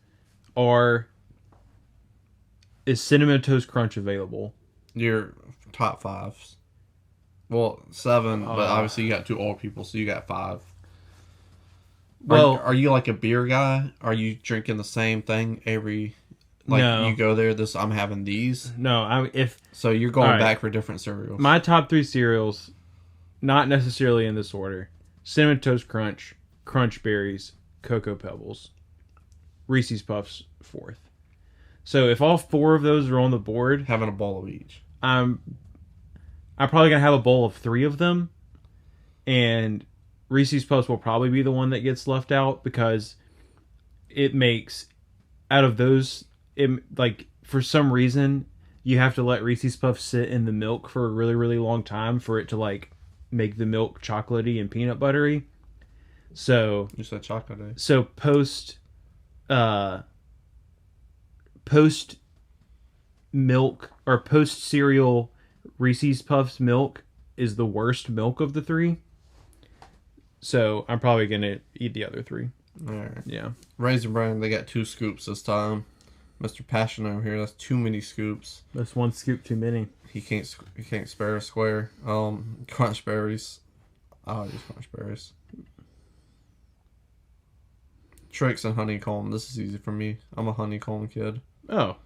Is Cinnamon Toast Crunch available? Your top 5s. Well, 7, but obviously you got 2 old people, so you got 5. Well, are you like a beer guy? Are you drinking the same thing every... Like, no. You go there, I'm having these? No, So you're going back for different cereals. My top 3 cereals, not necessarily in this order. Cinnamon Toast Crunch, Crunch Berries, Cocoa Pebbles. Reese's Puffs, 4th. So if all 4 of those are on the board... Having a bowl of each. I'm probably going to have a bowl of 3 of them. And Reese's Puffs will probably be the one that gets left out because it makes... Out of those... like, for some reason, you have to let Reese's Puffs sit in the milk for a really, really long time for it to, like, make the milk chocolatey and peanut buttery. So... You said chocolatey. So, post milk, or post cereal Reese's Puffs milk is the worst milk of the 3. So, I'm probably going to eat the other 3. Alright. Yeah. Raisin Bran, they got 2 scoops this time. Mr. Passion over here, that's too many scoops. That's 1 scoop too many. He can't spare a square. Crunch Berries. I'll use Crunch Berries. Tricks and honeycomb. This is easy for me. I'm a honeycomb kid. Oh.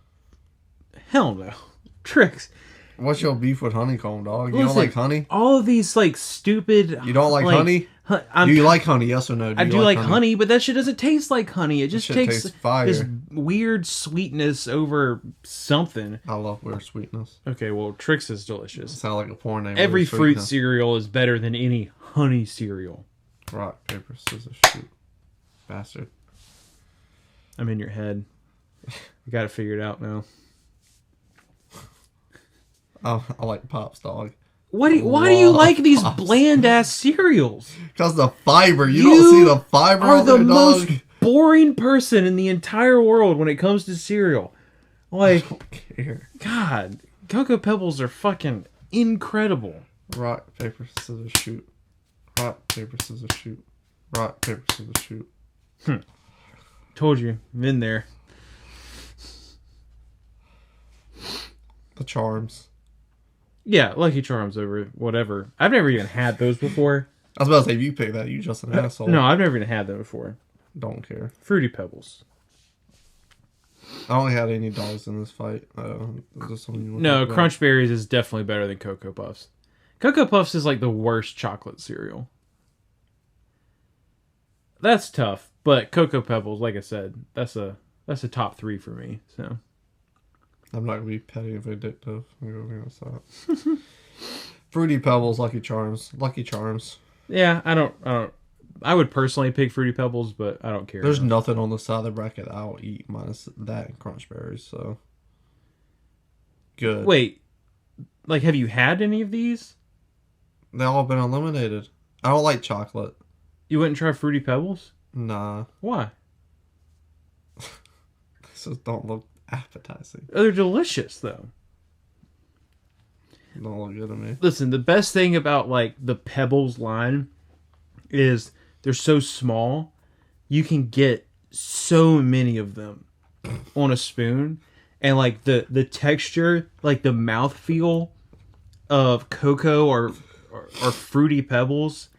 Hell no. Tricks. What's your beef with honeycomb, dog? You don't like honey? All of these, like, stupid... You don't like honey? Do you like honey? Yes or no? I do like honey, but that shit doesn't taste like honey. It just tastes fire. This weird sweetness over something. I love weird sweetness. Okay, well, Trix is delicious. Sound like a porn name. Every fruit cereal is better than any honey cereal. Rock, paper, scissors, shoot. Bastard. I'm in your head. You got it figured out now. I like Pops, dog. Why do you like these bland ass cereals? Because the fiber. You don't see the fiber are on the there, most dog. boring person in the entire world when it comes to cereal. Like, I don't care. God, Cocoa Pebbles are fucking incredible. Rock, paper, scissors, shoot. Rock, paper, scissors, shoot. Rock, paper, scissors, shoot. Told you, been there. The Charms. Yeah, Lucky Charms over whatever. I've never even had those before. I was about to say, if you pick that, you just an asshole. No, I've never even had them before. Don't care. Fruity Pebbles. I only had any dogs in this fight. No, Crunch Berries is definitely better than Cocoa Puffs. Cocoa Puffs is like the worst chocolate cereal. That's tough, but Cocoa Pebbles, like I said, that's a top 3 for me. So I'm not gonna be petty and vindictive. I'm gonna stop. Fruity Pebbles, Lucky Charms. yeah, I would personally pick Fruity Pebbles, but I don't care. There's nothing on the side of the bracket I'll eat minus that and Crunch Berries. So good. Wait, like, have you had any of these? They all been eliminated. I don't like chocolate. You wouldn't try Fruity Pebbles? Nah. Why? This just don't look appetizing. Oh, they're delicious, though. Don't look good to me. Listen, the best thing about, like, the Pebbles line is they're so small, you can get so many of them on a spoon. And, like, the texture, like, the mouthfeel of cocoa or Fruity Pebbles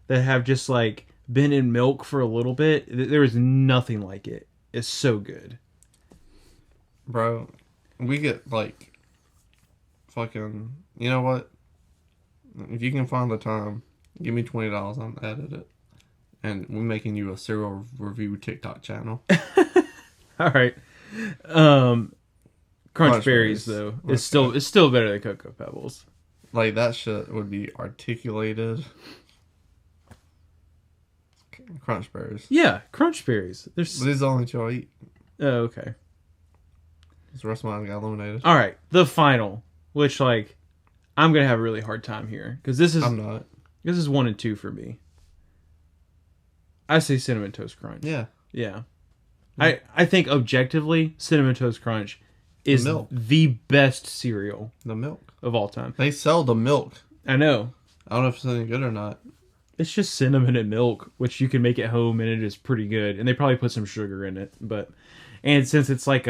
that have just, like, been in milk for a little bit, there is nothing like it. It's so good. Bro, we get, like, fucking... You know what? If you can find the time, give me $20, I'll edit it. And we're making you a cereal review TikTok channel. All right. Crunch Berries, though, it's still better than Cocoa Pebbles. Like, that shit would be articulated. Crunch Berries. Yeah, Crunch Berries. But these are the only two I eat. Oh, okay. The rest of mine got eliminated. All right, the final, which, like, I'm gonna have a really hard time here because this is 1 and 2 for me. I say Cinnamon Toast Crunch. Yeah. I think objectively, Cinnamon Toast Crunch is the best cereal. The milk of all time. They sell the milk. I know. I don't know if it's any good or not. It's just cinnamon and milk, which you can make at home, and it is pretty good. And they probably put some sugar in it, and since it's like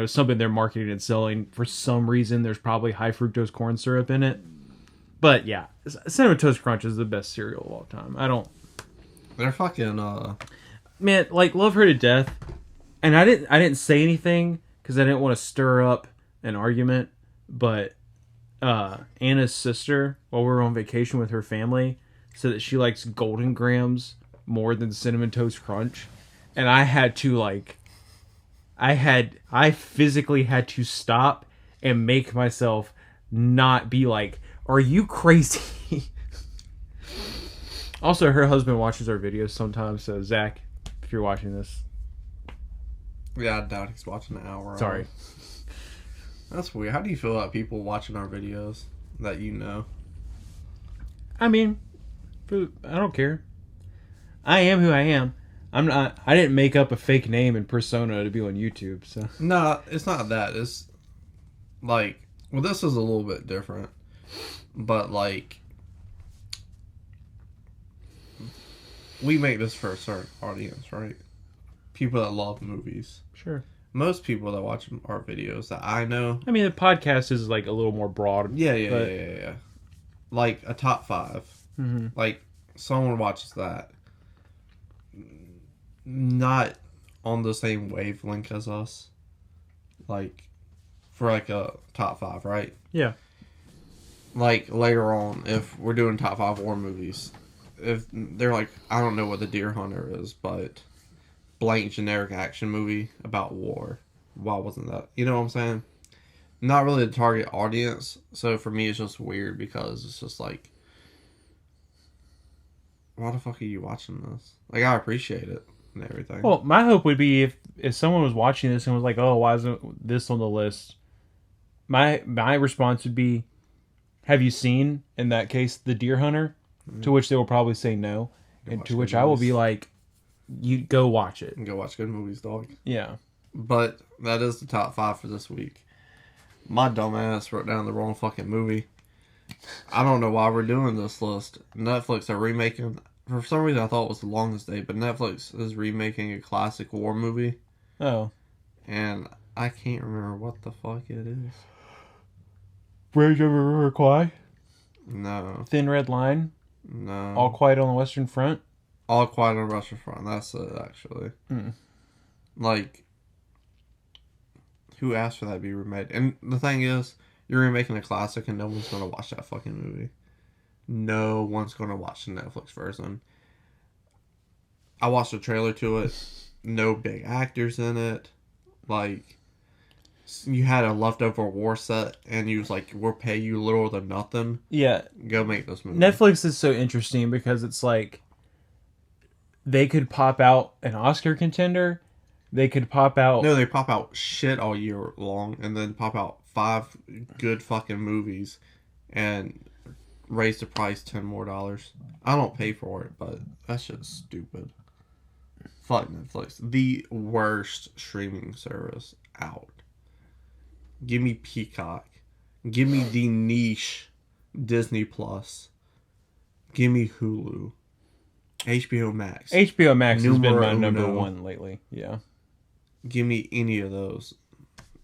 something they're marketing and selling, for some reason there's probably high fructose corn syrup in it. But yeah, Cinnamon Toast Crunch is the best cereal of all time. They're fucking man, like, love her to death. And I didn't say anything because I didn't want to stir up an argument, but Anna's sister, while we were on vacation with her family, said that she likes Golden Grams more than Cinnamon Toast Crunch. And I had to, like, I physically had to stop and make myself not be like, are you crazy? Also, her husband watches our videos sometimes, so Zach, if you're watching this. Yeah, I doubt he's watching an hour. Sorry. That's weird. How do you feel about people watching our videos that you know? I mean, I don't care. I am who I am. I didn't make up a fake name and persona to be on YouTube, so. No, it's not that. It's like, well, this is a little bit different, but like, we make this for a certain audience, right? People that love movies. Sure. Most people that watch our videos that I know. I mean, the podcast is like a little more broad. Yeah. Like a top 5. Mm-hmm. Like, someone watches that. Not on the same wavelength as us. Like, for like a top 5, right? Yeah. Like, later on, if we're doing top 5 war movies, if they're like, I don't know what The Deer Hunter is, but blank generic action movie about war. Why wasn't that? You know what I'm saying? Not really the target audience. So for me, it's just weird because it's just like, why the fuck are you watching this? Like, I appreciate it and everything. Well, my hope would be if someone was watching this and was like, oh, why isn't this on the list? my response would be, have you seen, in that case, The Deer Hunter? To which they will probably say no. And to which I will be like, you go watch it. Go watch good movies, dog. Yeah. But that is the top 5 for this week. My dumbass wrote down the wrong fucking movie. I don't know why we're doing this list. Netflix are remaking... For some reason, I thought it was The Longest Day, but Netflix is remaking a classic war movie. Oh. And I can't remember what the fuck it is. Bridge over River Kwai? No. Thin Red Line? No. All Quiet on the Western Front? All Quiet on the Western Front. That's it, actually. Like, who asked for that to be remade? And the thing is, you're remaking a classic and no one's going to watch that fucking movie. No one's going to watch the Netflix version. I watched the trailer to it. No big actors in it. Like, you had a leftover war set and you was like, we'll pay you little than nothing. Yeah. Go make this movie. Netflix is so interesting because it's like, they could pop out an Oscar contender. They could pop out... No, they pop out shit all year long and then pop out 5 good fucking movies and raise the price $10 more. I don't pay for it, but that's just stupid. Fuck Netflix. The worst streaming service out. Give me Peacock. Give me the niche Disney Plus. Give me Hulu. HBO Max. HBO Max has been my Numero number uno. 1 lately. Yeah. Give me any of those.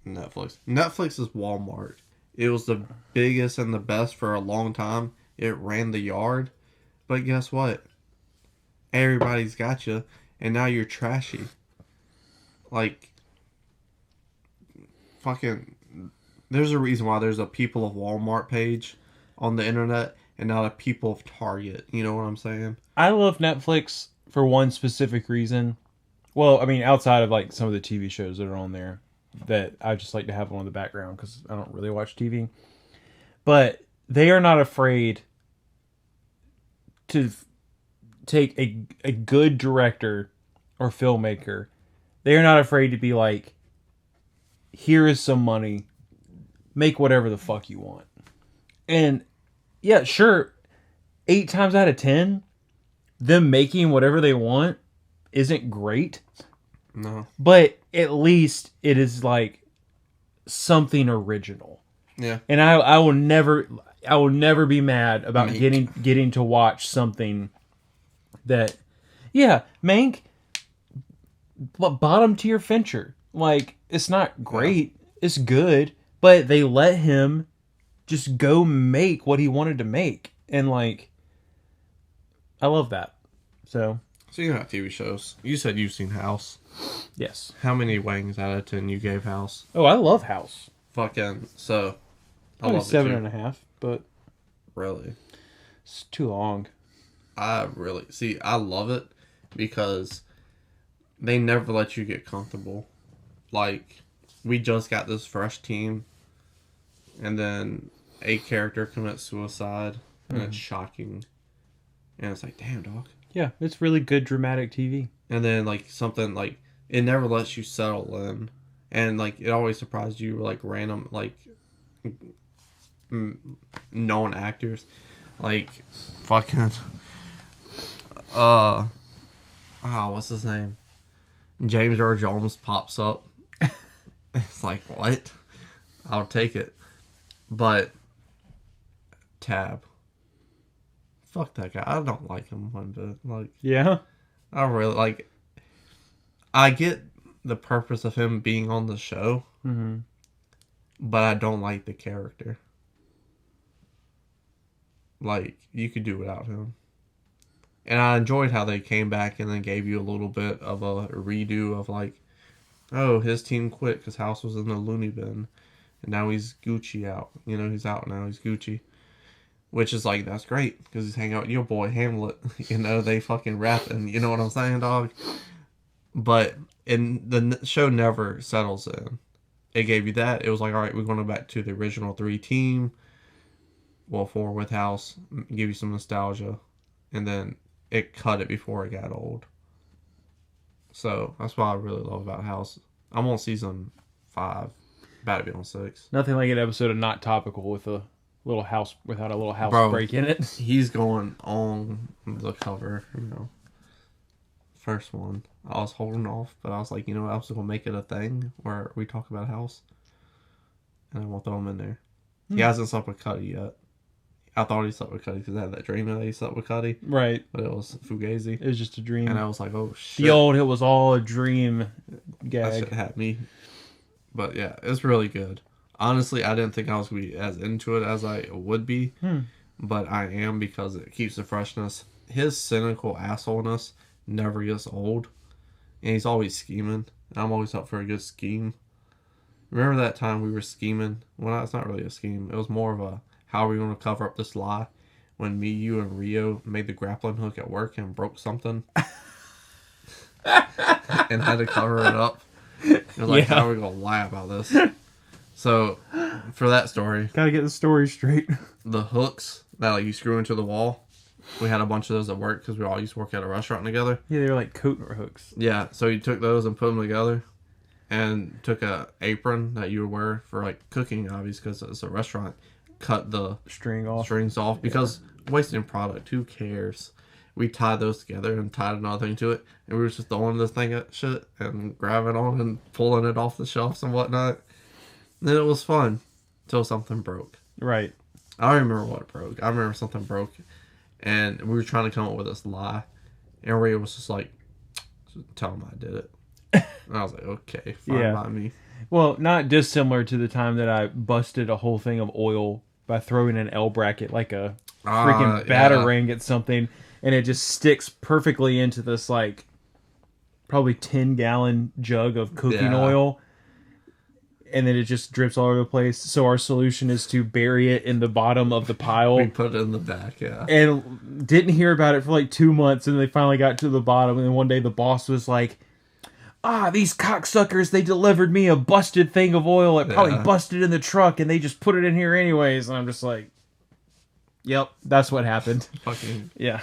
Netflix. Netflix is Walmart. It was the biggest and the best for a long time. It ran the yard. But guess what? Everybody's got you. And now you're trashy. Like, fucking... There's a reason why there's a People of Walmart page on the internet and not a People of Target. You know what I'm saying? I love Netflix for one specific reason. Well, I mean, outside of like some of the TV shows that are on there that I just like to have on in the background because I don't really watch TV. But they are not afraid to take a good director or filmmaker. They are not afraid to be like, here is some money. Make whatever the fuck you want. And yeah, sure, 8 times out of 10, them making whatever they want isn't great. No. But at least it is like something original. Yeah. And I will never be mad about Mank. getting to watch something that, yeah, Mank, bottom tier Fincher. Like, it's not great. It's good. But they let him just go make what he wanted to make. And, like, I love that. So you have TV shows. You said you've seen House. yes. How many Wangs out of 10 you gave House? Oh, I love House. Fucking, so... I Only love it too. 7.5, but Really? it's too long. I love it because they never let you get comfortable. Like, we just got this fresh team, and then a character commits suicide, and it's shocking. And it's like, damn, dog. Yeah, it's really good dramatic TV. And then, like, something, like, it never lets you settle in. And, like, it always surprised you, like, random, like, known actors. Like, fucking, what's his name? James Earl Jones pops up. It's like, what? I'll take it. But, Tab. Fuck that guy. I don't like him one bit. Like, Yeah? I really, like, I get the purpose of him being on the show, but I don't like the character. Like, you could do without him. And I enjoyed how they came back and then gave you a little bit of a redo of, like, oh, his team quit because House was in the loony bin. And now he's Gucci out. You know, he's out now. He's Gucci. Which is, like, that's great. Because he's hanging out with your boy, Hamlet. You know, they fucking rapping. You know what I'm saying, dog? But the show never settles in. It gave you that. It was like, all right, we're going back to the original 3 team. Well, 4 with House. Give you some nostalgia. And then it cut it before it got old. So, that's what I really love about House. I'm on season 5. About to be on 6. Nothing like an episode of Not Topical with a little house without a little house Bro, break in it. He's going on the cover, First one. I was holding off, but I was like, I was going to make it a thing where we talk about house. And I will throw him in there. He hasn't slept with Cuddy yet. I thought he slept with Cuddy because I had that dream that he slept with Cuddy. Right. But it was Fugazi. It was just a dream. And I was like, oh shit. It was all a dream gag. That shit had me. But yeah, it's really good. Honestly, I didn't think I was going to be as into it as I would be. But I am because it keeps the freshness. His cynical assholeness never gets old. And he's always scheming. And I'm always up for a good scheme. Remember that time we were scheming? Well, it's not really a scheme. It was more of a, how are we going to cover up this lie? When me, you, and Rio made the grappling hook at work and broke something. And had to cover it up. It was like, how are we going to lie about this? So, for that story. Gotta get the story straight. The hooks that you screw into the wall. We had a bunch of those at work because we all used to work at a restaurant together. Yeah, they were like coat hooks. Yeah, so you took those and put them together. And took a apron that you would wear for cooking, obviously, because it's a restaurant. Cut the strings off because wasting product. Who cares? We tied those together and tied another thing to it, and we were just throwing this thing at shit and grabbing on and pulling it off the shelves and whatnot. And it was fun until something broke. Right. I don't remember what broke. I remember something broke, and we were trying to come up with this lie, and Ray was just like, "Tell him I did it." And I was like, okay, fine by me. Well, not dissimilar to the time that I busted a whole thing of oil by throwing an L bracket like a freaking batarang at something, and it just sticks perfectly into this probably 10-gallon jug of cooking oil, and then it just drips all over the place. So our solution is to bury it in the bottom of the pile. We put it in the back, and didn't hear about it for 2 months, and they finally got to the bottom, and then one day the boss was like, these cocksuckers, they delivered me a busted thing of oil. It probably busted in the truck, and they just put it in here anyways. And I'm just like, yep, that's what happened. Fucking yeah.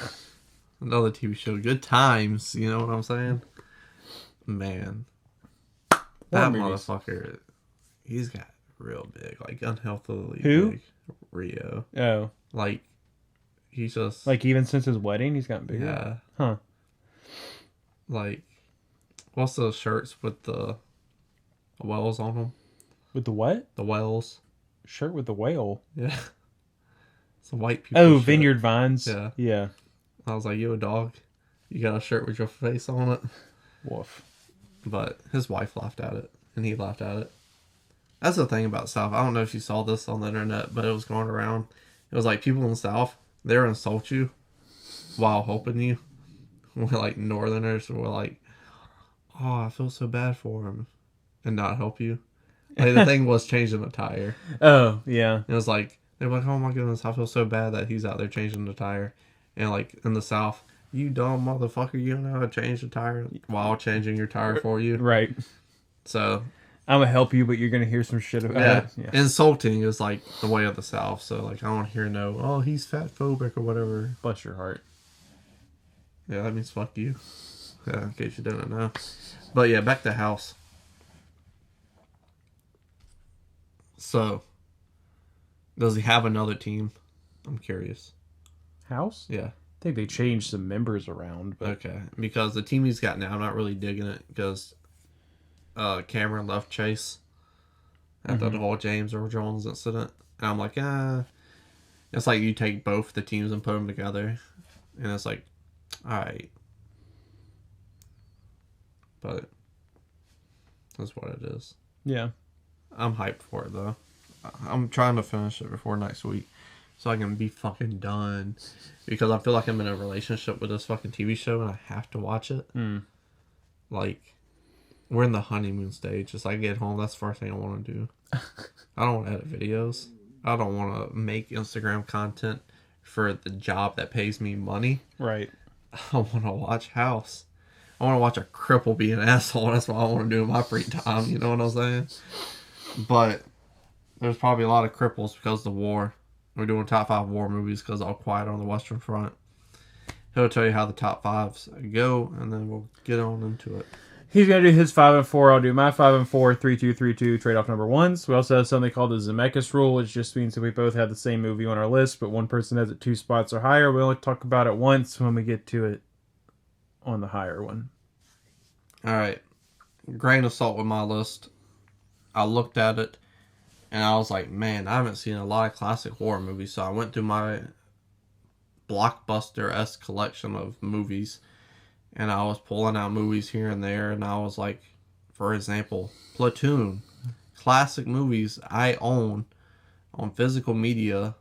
Another TV show. Good times, you know what I'm saying? Man. That motherfucker, he's got real big, unhealthily big. Rio. Oh. He's just... even since his wedding, he's gotten bigger? Yeah. Huh. What's those shirts with the whales on them? With the what? The whales. Shirt with the whale? Yeah. It's a white people shirt. Vineyard Vines? Yeah. Yeah. I was like, you a dog? You got a shirt with your face on it? Woof. But his wife laughed at it, and he laughed at it. That's the thing about South. I don't know if you saw this on the internet, but it was going around. It was people in the South, they'll insult you while helping you. We're Northerners, we're oh, I feel so bad for him, and not help you. The thing was changing the tire. Oh, yeah. It was they're like, oh my goodness, I feel so bad that he's out there changing the tire. And in the South, you dumb motherfucker, you don't know how to change the tire while changing your tire for you. Right. So I'm gonna help you, but you're gonna hear some shit about it. Yeah. Insulting is the way of the South. So I don't hear oh, he's fat phobic or whatever. Bless your heart. Yeah, that means fuck you. Yeah, in case you didn't know. But yeah, back to House. So, does he have another team? I'm curious. House? Yeah. I think they changed some members around. But... Okay. Because the team he's got now, I'm not really digging it because Cameron left Chase after the whole James Earl Jones incident. And I'm like, it's you take both the teams and put them together. And it's alright. But that's what it is. Yeah. I'm hyped for it, though. I'm trying to finish it before next week so I can be fucking done. Because I feel like I'm in a relationship with this fucking TV show and I have to watch it. We're in the honeymoon stage. Just I get home, that's the first thing I want to do. I don't want to edit videos. I don't want to make Instagram content for the job that pays me money. Right. I want to watch House. I want to watch a cripple be an asshole. That's what I want to do in my free time. You know what I'm saying? But there's probably a lot of cripples because of the war. We're doing top 5 war movies because All Quiet on the Western Front. He'll tell you how the top 5s go, and then we'll get on into it. He's going to do his 5 and 4. I'll do my 5 and 4, 3, 2, 3, 2, trade-off number ones. We also have something called the Zemeckis rule, which just means that we both have the same movie on our list, but one person has it 2 spots or higher. We only talk about it once when we get to it on the higher one. All right. Grain of salt with my list. I looked at it, and I was like, man, I haven't seen a lot of classic horror movies, so I went through my blockbuster-esque collection of movies, and I was pulling out movies here and there, and I was like, for example, Platoon. Classic movies I own on physical media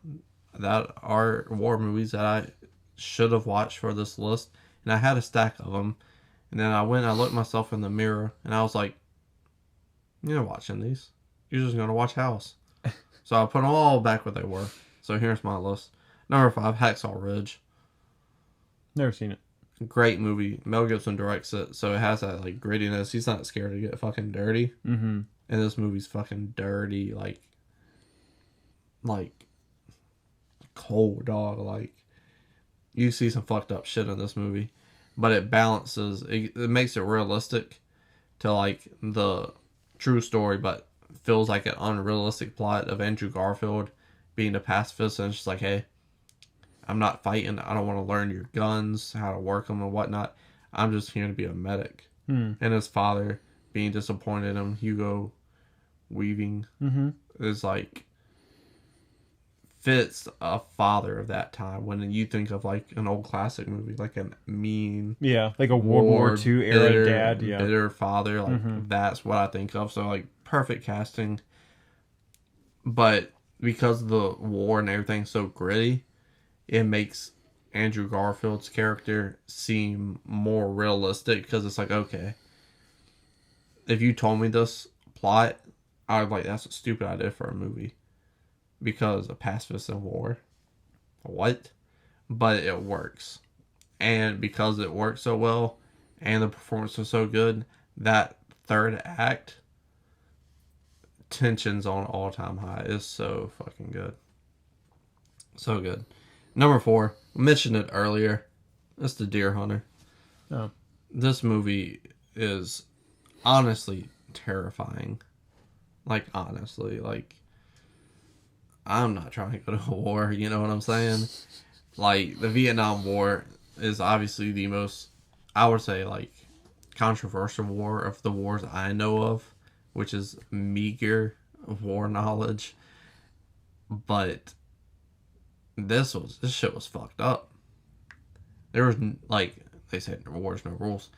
that are war movies that I should have watched for this list, and I had a stack of them. And then I went and I looked myself in the mirror, and I was like, you're not watching these. You're just going to watch House. So I put them all back where they were. So here's my list. Number 5, Hacksaw Ridge. Never seen it. Great movie. Mel Gibson directs it, so it has that like grittiness. He's not scared to get fucking dirty. Mm-hmm. And this movie's fucking dirty, like cold, dog. Like, you see some fucked up shit in this movie, but it balances. It makes it realistic to like the true story, but feels like an unrealistic plot of Andrew Garfield being a pacifist, and it's just like, hey, I'm not fighting. I don't want to learn your guns, how to work them and whatnot. I'm just here to be a medic. And his father being disappointed in him, Hugo Weaving, is like, fits a father of that time. When you think of like an old classic movie, like a mean, like a World War II era dad, bitter father, like that's what I think of. So like perfect casting, but because of the war and everything's so gritty, it makes Andrew Garfield's character seem more realistic, because it's like, okay, if you told me this plot, I would like, that's a stupid idea for a movie, because a pacifist in war, what? But it works, and because it works so well and the performance was so good, that third act, tensions on all-time high, is so fucking good. So good. Number 4, mentioned it earlier. It's The Deer Hunter. Oh. This movie is honestly terrifying. Like, honestly, like, I'm not trying to go to war, you know what I'm saying? Like, the Vietnam War is obviously the most, I would say, like, controversial war of the wars I know of, which is meager war knowledge. But this shit was fucked up. There was, like, they said wars, no rules.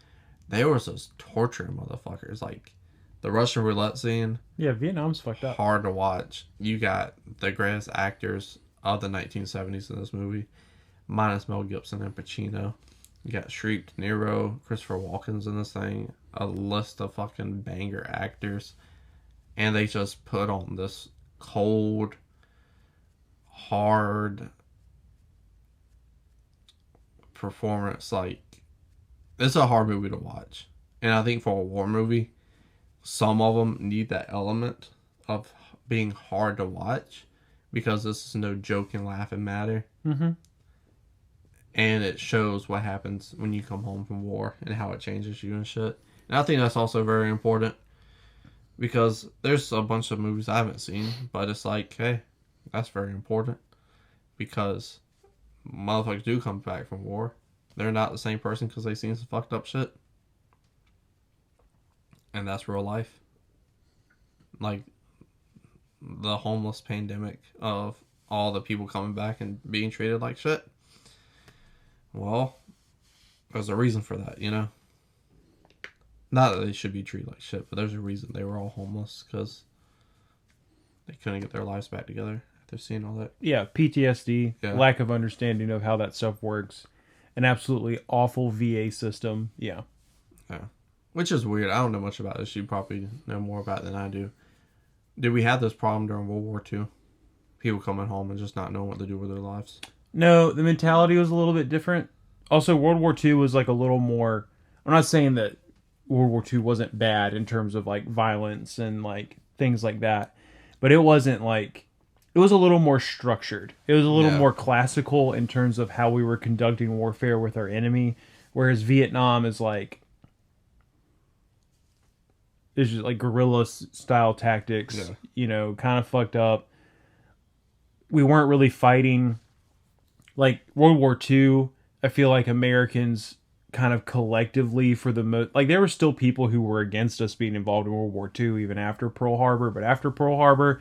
They were just torturing motherfuckers. Like, the Russian roulette scene. Yeah, Vietnam's fucked up. Hard to watch. You got the greatest actors of the 1970s in this movie, minus Mel Gibson and Pacino. You got Shriek, De Niro, Christopher Walken's in this thing. A list of fucking banger actors. And they just put on this cold, hard performance. Like, it's a hard movie to watch, and I think for a war movie, some of them need that element of being hard to watch, because this is no joking, laughing matter. And it shows what happens when you come home from war and how it changes you and shit. And I think that's also very important, because there's a bunch of movies I haven't seen, but it's like, hey, that's very important, because motherfuckers do come back from war. They're not the same person because they've seen some fucked up shit. And that's real life. Like, the homeless pandemic of all the people coming back and being treated like shit. Well, there's a reason for that, you know? Not that they should be treated like shit, but there's a reason they were all homeless, because they couldn't get their lives back together after seeing all that. Yeah, PTSD, lack of understanding of how that stuff works, an absolutely awful VA system. Yeah. Which is weird. I don't know much about this. You probably know more about it than I do. Did we have this problem during World War II? People coming home and just not knowing what to do with their lives? No, the mentality was a little bit different. Also, World War II was like a little more... I'm not saying that World War II wasn't bad in terms of like violence and like things like that, but it wasn't like... It was a little more structured. It was a little more classical in terms of how we were conducting warfare with our enemy, whereas Vietnam is like... It's just like guerrilla style tactics. Yeah. You know, kind of fucked up. We weren't really fighting. Like World War II, I feel like Americans kind of collectively for the most, like there were still people who were against us being involved in World War II even after Pearl Harbor, but after Pearl Harbor,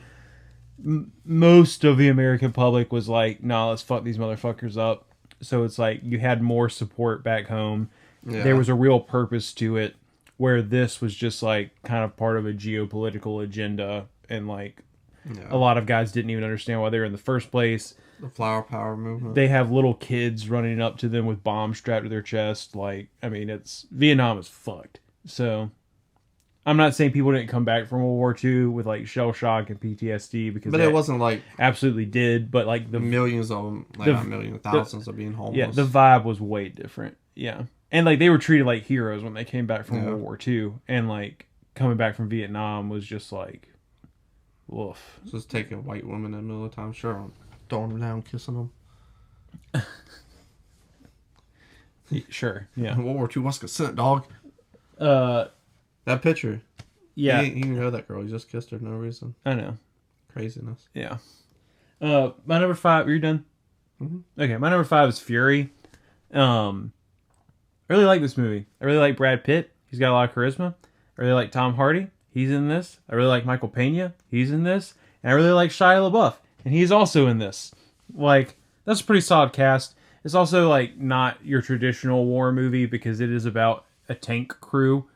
most of the American public was like, nah, let's fuck these motherfuckers up. So it's like you had more support back home. Yeah. There was a real purpose to it, where this was just like kind of part of a geopolitical agenda, and like a lot of guys didn't even understand why they were in the first place. The flower power movement. They have little kids running up to them with bombs strapped to their chest. Like, I mean, it's Vietnam is fucked. So I'm not saying people didn't come back from World War II with like shell shock and PTSD, because but it wasn't like absolutely did. But like the millions of them, like not millions, thousands of being homeless. Yeah, the vibe was way different. Yeah, and like they were treated like heroes when they came back from World War II, and like coming back from Vietnam was just like, woof. Just taking white women in the middle of the time, sure, I'm throwing them down, kissing them. Sure, yeah. World War II, what's consent, dog? That picture. Yeah. He didn't know that girl. He just kissed her for no reason. I know. Craziness. Yeah. My number 5. Are you done? Mm-hmm. Okay. My number 5 is Fury. I really like this movie. I really like Brad Pitt. He's got a lot of charisma. I really like Tom Hardy. He's in this. I really like Michael Pena. He's in this. And I really like Shia LaBeouf. And he's also in this. Like, that's a pretty solid cast. It's also like not your traditional war movie because it is about a tank crew.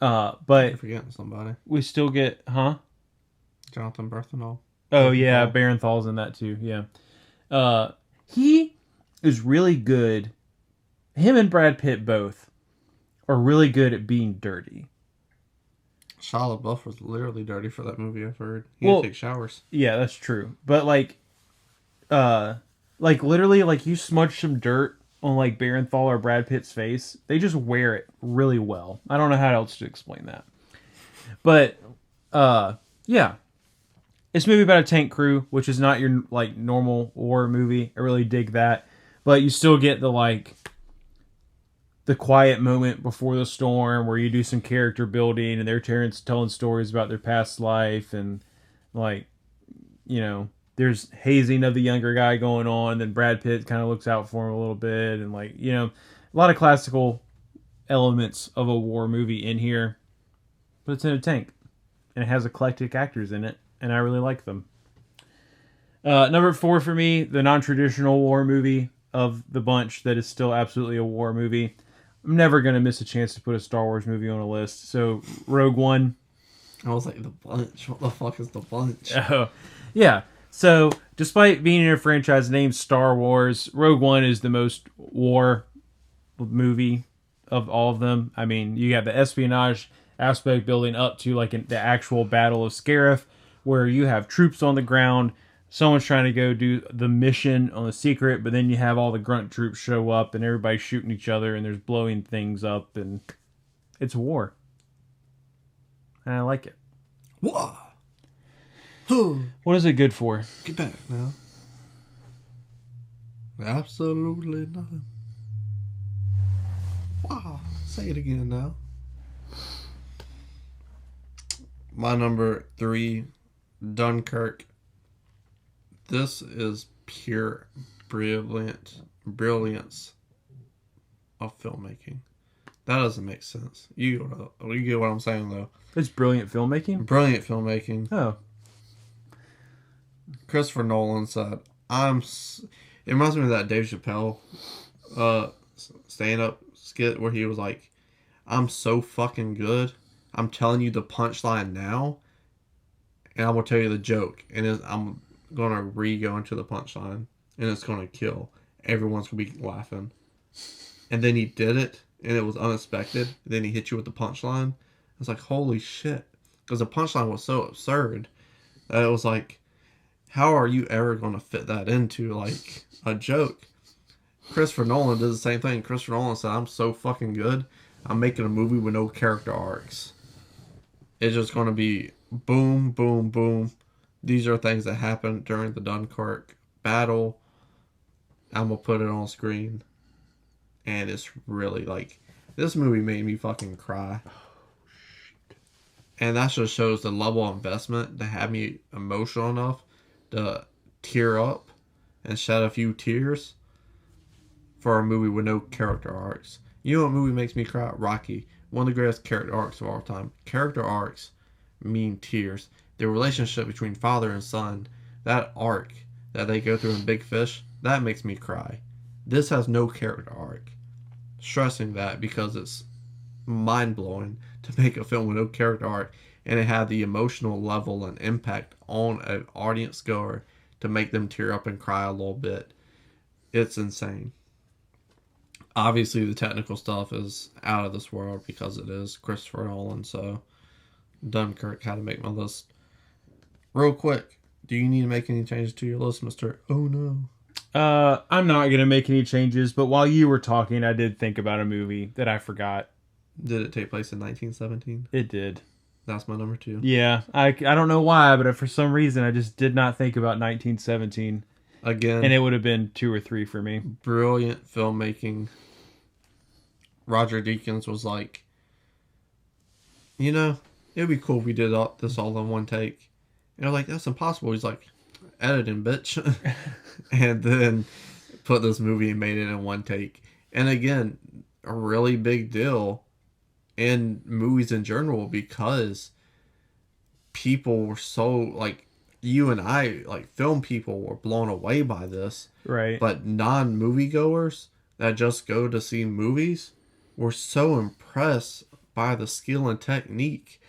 But I'm forgetting somebody. we still get, Jonathan Berthenol. Oh yeah, Barenthal's in that too. Yeah, he is really good. Him and Brad Pitt both are really good at being dirty. Shia LaBeouf was literally dirty for that movie. I've heard he had to take showers. Yeah, that's true. But like literally, like you smudge some dirt on like Barenthal or Brad Pitt's face, they just wear it really well. I don't know how else to explain that. But yeah. It's a movie about a tank crew, which is not your like normal war movie. I really dig that. But you still get the like the quiet moment before the storm where you do some character building and they're telling stories about their past life, and like, you know, there's hazing of the younger guy going on, then Brad Pitt kind of looks out for him a little bit, and like, you know, a lot of classical elements of a war movie in here, but it's in a tank and it has eclectic actors in it, and I really like them. Number 4 for me, the non-traditional war movie of the bunch that is still absolutely a war movie. I'm never going to miss a chance to put a Star Wars movie on a list. So Rogue One. I was like, the bunch? What the fuck is the bunch? Oh, yeah. So, despite being in a franchise named Star Wars, Rogue One is the most war movie of all of them. I mean, you have the espionage aspect building up to like the actual Battle of Scarif, where you have troops on the ground, someone's trying to go do the mission on the secret, but then you have all the grunt troops show up and everybody's shooting each other and there's blowing things up, and it's war. And I like it. Whoa. What is it good for? Get back now. Absolutely nothing. Wow. Say it again now. My number 3, Dunkirk. This is pure brilliance of filmmaking. That doesn't make sense. You get what I'm saying, though. It's brilliant filmmaking? Brilliant filmmaking. Oh. Christopher Nolan said, it reminds me of that Dave Chappelle stand-up skit where he was like, I'm so fucking good. I'm telling you the punchline now, and I'm going to tell you the joke. And I'm going to go into the punchline, and it's going to kill. Everyone's going to be laughing. And then he did it, and it was unexpected. Then he hit you with the punchline. It's like, holy shit. Because the punchline was so absurd that it was like, how are you ever going to fit that into, like, a joke? Christopher Nolan did the same thing. Christopher Nolan said, I'm so fucking good. I'm making a movie with no character arcs. It's just going to be boom, boom, boom. These are things that happened during the Dunkirk battle. I'm going to put it on screen. And it's really like, this movie made me fucking cry. And that just shows the level of investment to have me emotional enough to tear up and shed a few tears for a movie with no character arcs. You know what movie makes me cry? Rocky. One of the greatest character arcs of all time. Character arcs mean tears. The relationship between father and son, that arc that they go through in Big Fish, that makes me cry. This has no character arc. Stressing that because it's mind-blowing to make a film with no character arc and it had the emotional level and impact on an audience goer to make them tear up and cry a little bit. It's insane. Obviously the technical stuff is out of this world because it is Christopher Nolan, so Dunkirk had to make my list. Real quick, do you need to make any changes to your list, Mr. Oh no? I'm not going to make any changes, but while you were talking, I did think about a movie that I forgot. Did it take place in 1917? It did. That's my number 2. Yeah, I don't know why, but for some reason I just did not think about 1917. Again. And it would have been 2 or 3 for me. Brilliant filmmaking. Roger Deakins was like, you know, it would be cool if we did this all in one take. And they're like, that's impossible. He's like, editing, bitch. And then put this movie and made it in one take. And again, a really big deal in movies in general because people were so, like, you and I, like, film people were blown away by this. Right. But non-moviegoers that just go to see movies were so impressed by the skill and technique.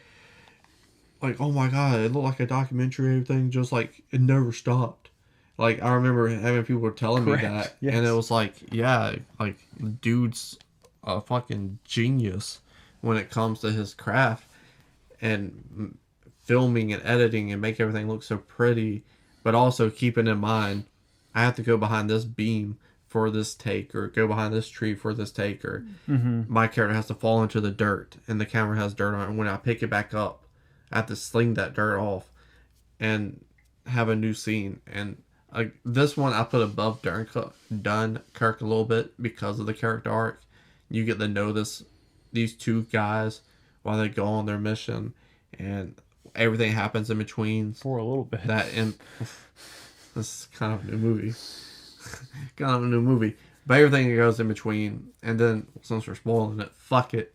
Like, oh my god, it looked like a documentary, everything just, like, it never stopped. Like, I remember having people telling me that, yes. And it was like, yeah, like, dude's a fucking genius when it comes to his craft and filming and editing and make everything look so pretty, but also keeping in mind, I have to go behind this beam for this take, or go behind this tree for this take, or my character has to fall into the dirt and the camera has dirt on it, and when I pick it back up, I have to sling that dirt off and have a new scene. And this one I put above Dunkirk a little bit because of the character arc. You get to know these two guys while they go on their mission, and everything happens in between. For a little bit. This is kind of a new movie. But everything goes in between. And then, since we're spoiling it, fuck it.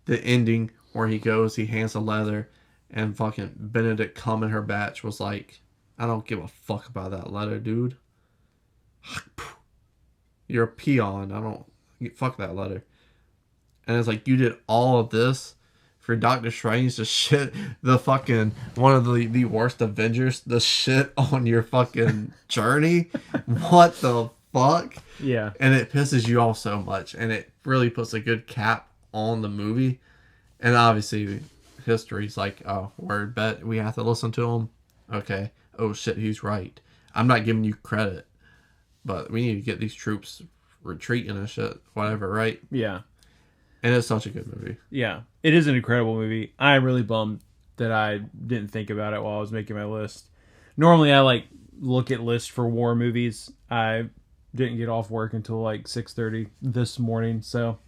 The ending where he hands the leather, and fucking Benedict Cumberbatch was like, I don't give a fuck about that letter, dude. You're a peon. Fuck that letter. And it's like, you did all of this for Doctor Strange to shit the fucking, one of the worst Avengers, the shit on your fucking journey? What the fuck? Yeah. And it pisses you off so much. And it really puts a good cap on the movie. And obviously, history's like, oh, word bet, we have to listen to him. Okay. Oh shit, he's right. I'm not giving you credit, but we need to get these troops retreating and shit, whatever, right? Yeah. And it's such a good movie. Yeah. It is an incredible movie. I'm really bummed that I didn't think about it while I was making my list. Normally I look at lists for war movies. I didn't get off work until 6:30 this morning, so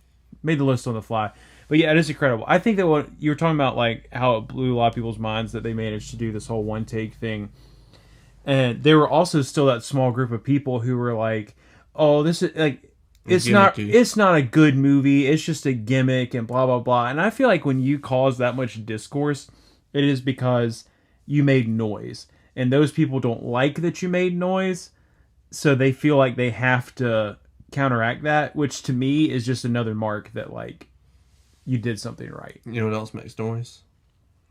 made the list on the fly. But yeah, it is incredible. I think that what you were talking about, how it blew a lot of people's minds that they managed to do this whole one take thing. And there were also still that small group of people who were like, oh, this is it's not a good movie. It's just a gimmick and blah, blah, blah. And I feel like when you cause that much discourse, it is because you made noise. And those people don't like that you made noise. So they feel like they have to counteract that, which to me is just another mark that you did something right. You know what else makes noise?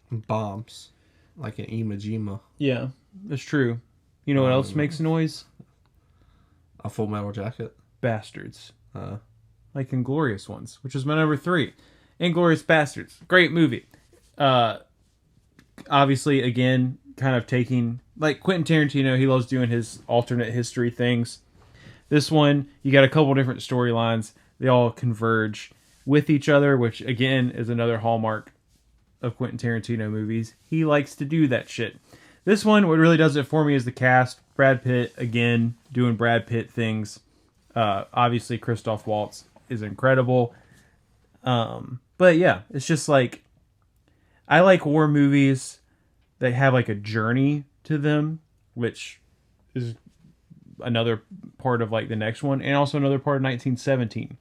Bombs. Like an Iwo Jima. Yeah, that's true. You know what else makes noise? A Full Metal Jacket. Bastards. Like Inglourious Ones, which is my number 3. Inglourious Bastards. Great movie. Obviously, again, kind of taking... Quentin Tarantino, he loves doing his alternate history things. This one, you got a couple different storylines. They all converge with each other, which, again, is another hallmark of Quentin Tarantino movies. He likes to do that shit. This one, what really does it for me is the cast. Brad Pitt, again, doing Brad Pitt things. Obviously, Christoph Waltz is incredible. But yeah, it's just I like war movies that have like a journey to them, which is another part of like the next one, and also another part of 1917.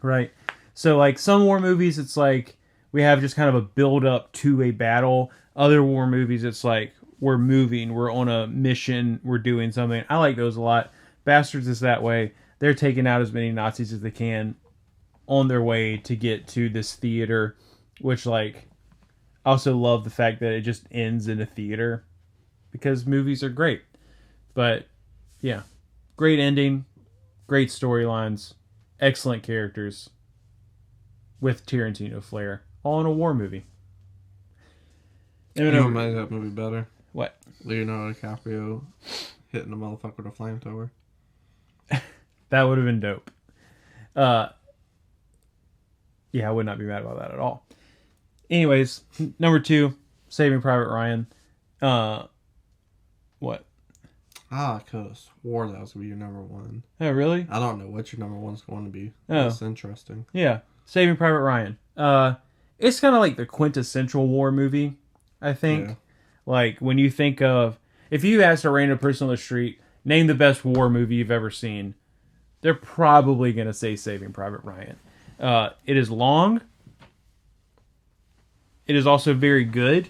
Right. So like some war movies, it's like we have just kind of a build up to a battle. Other war movies, it's like we're moving, we're on a mission, we're doing something. I like those a lot. Bastards is that way. They're taking out as many Nazis as they can on their way to get to this theater, which like I also love the fact that it just ends in a theater because movies are great. But yeah, great ending, great storylines, excellent characters with Tarantino flair, all in a war movie. You know what made that movie better? What? Leonardo DiCaprio hitting a motherfucker with a flamethrower. That would have been dope. Yeah, I would not be mad about that at all. Anyways, number 2, Saving Private Ryan. What? I could have swore that was going to be your number 1. Oh, really? I don't know what your number 1's going to be. Oh. That's interesting. Yeah, Saving Private Ryan. It's kind of like the quintessential war movie, I think. Yeah. Like, when you think of... If you asked a random person on the street, name the best war movie you've ever seen, they're probably going to say Saving Private Ryan. It is long. It is also very good.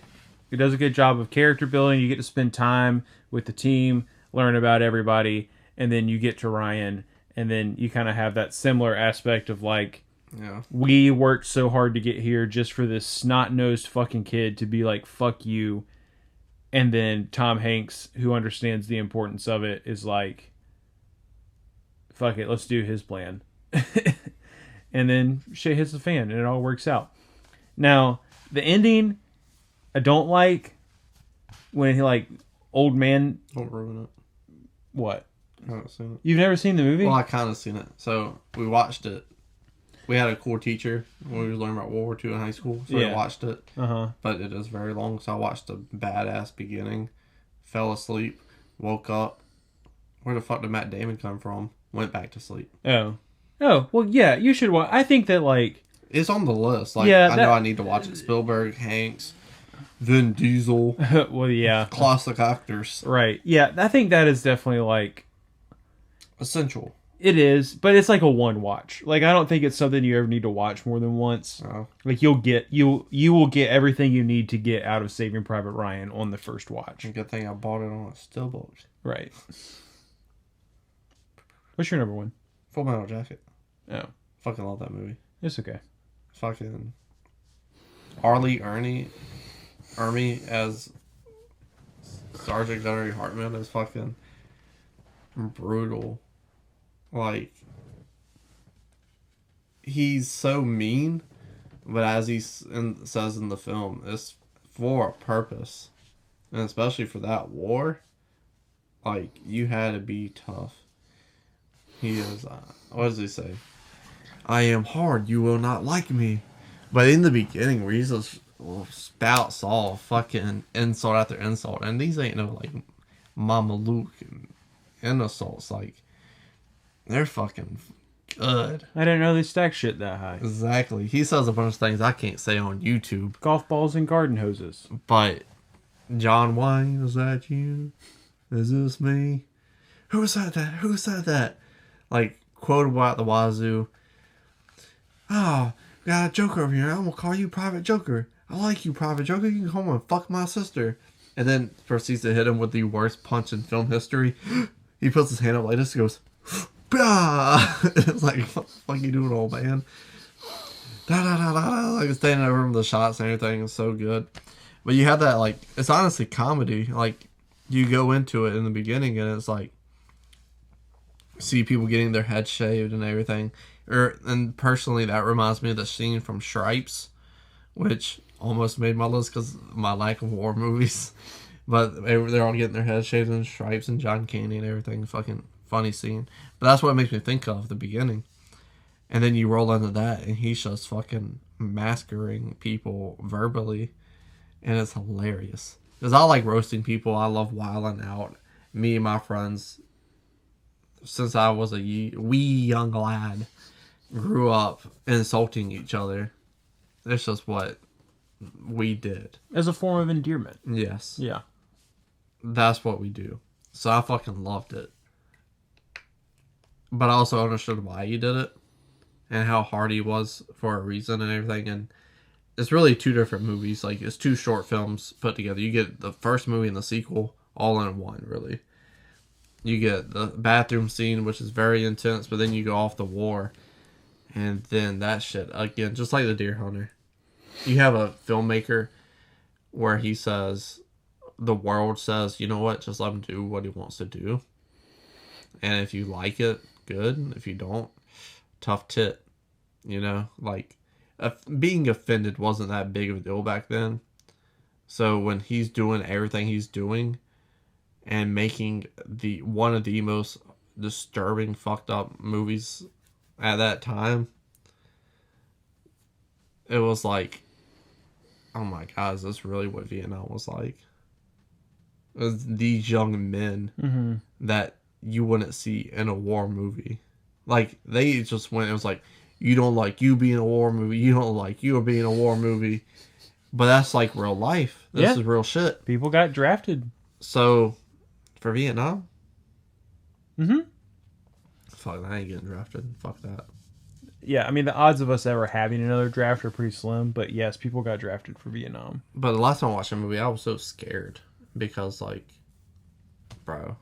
It does a good job of character building. You get to spend time with the team, learn about everybody, and then you get to Ryan, and then you kind of have that similar aspect of like, we worked so hard to get here just for this snot-nosed fucking kid to be like, fuck you. And then Tom Hanks, who understands the importance of it, is like, fuck it, let's do his plan. And then shit hits the fan, and it all works out. Now, the ending, I don't like when he, like, old man... Don't ruin it. What? I haven't seen it. You've never seen the movie? Well, I kind of seen it. So, we watched it. We had a cool teacher when we were learning about World War II in high school, so we watched it. But it is very long, so I watched the badass beginning, fell asleep, woke up. Where the fuck did Matt Damon come from? Went back to sleep. Oh, well, yeah, you should watch. I think that, like... It's on the list. Like, I know I need to watch it. Spielberg, Hanks, Vin Diesel. Well, yeah. Classic actors. Right. Yeah, I think that is definitely, like... essential. It is, but it's like a one watch. Like, I don't think it's something you ever need to watch more than once. Oh. Like, you will get everything you need to get out of Saving Private Ryan on the first watch. Good thing I bought it on a steelboat. Right. What's your number 1? Full Metal Jacket. Oh. Fucking love that movie. It's okay. Fucking Ernie as Sergeant Gunnery Hartman is fucking brutal. Like, he's so mean, but as he says in the film, it's for a purpose. And especially for that war, like, you had to be tough. He is, what does he say? I am hard, you will not like me. But in the beginning, where he's just spouts all fucking insult after insult, and these ain't no, like, Mama Luke insults, like, they're fucking good. I didn't know they stack shit that high. Exactly. He says a bunch of things I can't say on YouTube. Golf balls and garden hoses. But, John Wayne, is that you? Is this me? Who said that? Who said that? Like, quotable out the wazoo. Oh, got a Joker over here. I'm gonna call you Private Joker. I like you, Private Joker. You can come and fuck my sister. And then proceeds to hit him with the worst punch in film history. He puts his hand up like this and goes, bah! It's like, what the fuck you doing, old man? Da da da da. Like, standing over him, the shots and everything is so good. But you have that, like, it's honestly comedy. Like, you go into it in the beginning and it's like, see people getting their heads shaved and everything. And personally, that reminds me of the scene from Stripes, which almost made my list because of my lack of war movies. But they're all getting their heads shaved in Stripes and John Candy and everything. Fucking funny scene. But that's what it makes me think of, the beginning. And then you roll into that and he's just fucking massacring people verbally. And it's hilarious. Because I like roasting people. I love wilding out. Me and my friends, since I was a wee young lad, grew up insulting each other. It's just what we did. As a form of endearment. Yes. Yeah. That's what we do. So I fucking loved it. But I also understood why he did it. And how hard he was for a reason and everything. And it's really two different movies. Like, it's two short films put together. You get the first movie and the sequel all in one, really. You get the bathroom scene, which is very intense, but then you go off the war. And then that shit, again, just like The Deer Hunter. You have a filmmaker where he says, the world says, you know what, just let him do what he wants to do. And if you like it, good. If you don't, tough tit. You know, like, being offended wasn't that big of a deal back then. So when he's doing everything he's doing and making one of the most disturbing, fucked up movies at that time, it was like, oh my god, is this really what Vietnam was like? It was these young men that you wouldn't see in a war movie. Like, they just went, it was like, you don't like you being a war movie, you don't like you being a war movie. But that's like real life. This is real shit. People got drafted. So, for Vietnam? Fuck, I ain't getting drafted. Fuck that. Yeah, I mean, the odds of us ever having another draft are pretty slim, but yes, people got drafted for Vietnam. But the last time I watched a movie, I was so scared. Because, like, bro,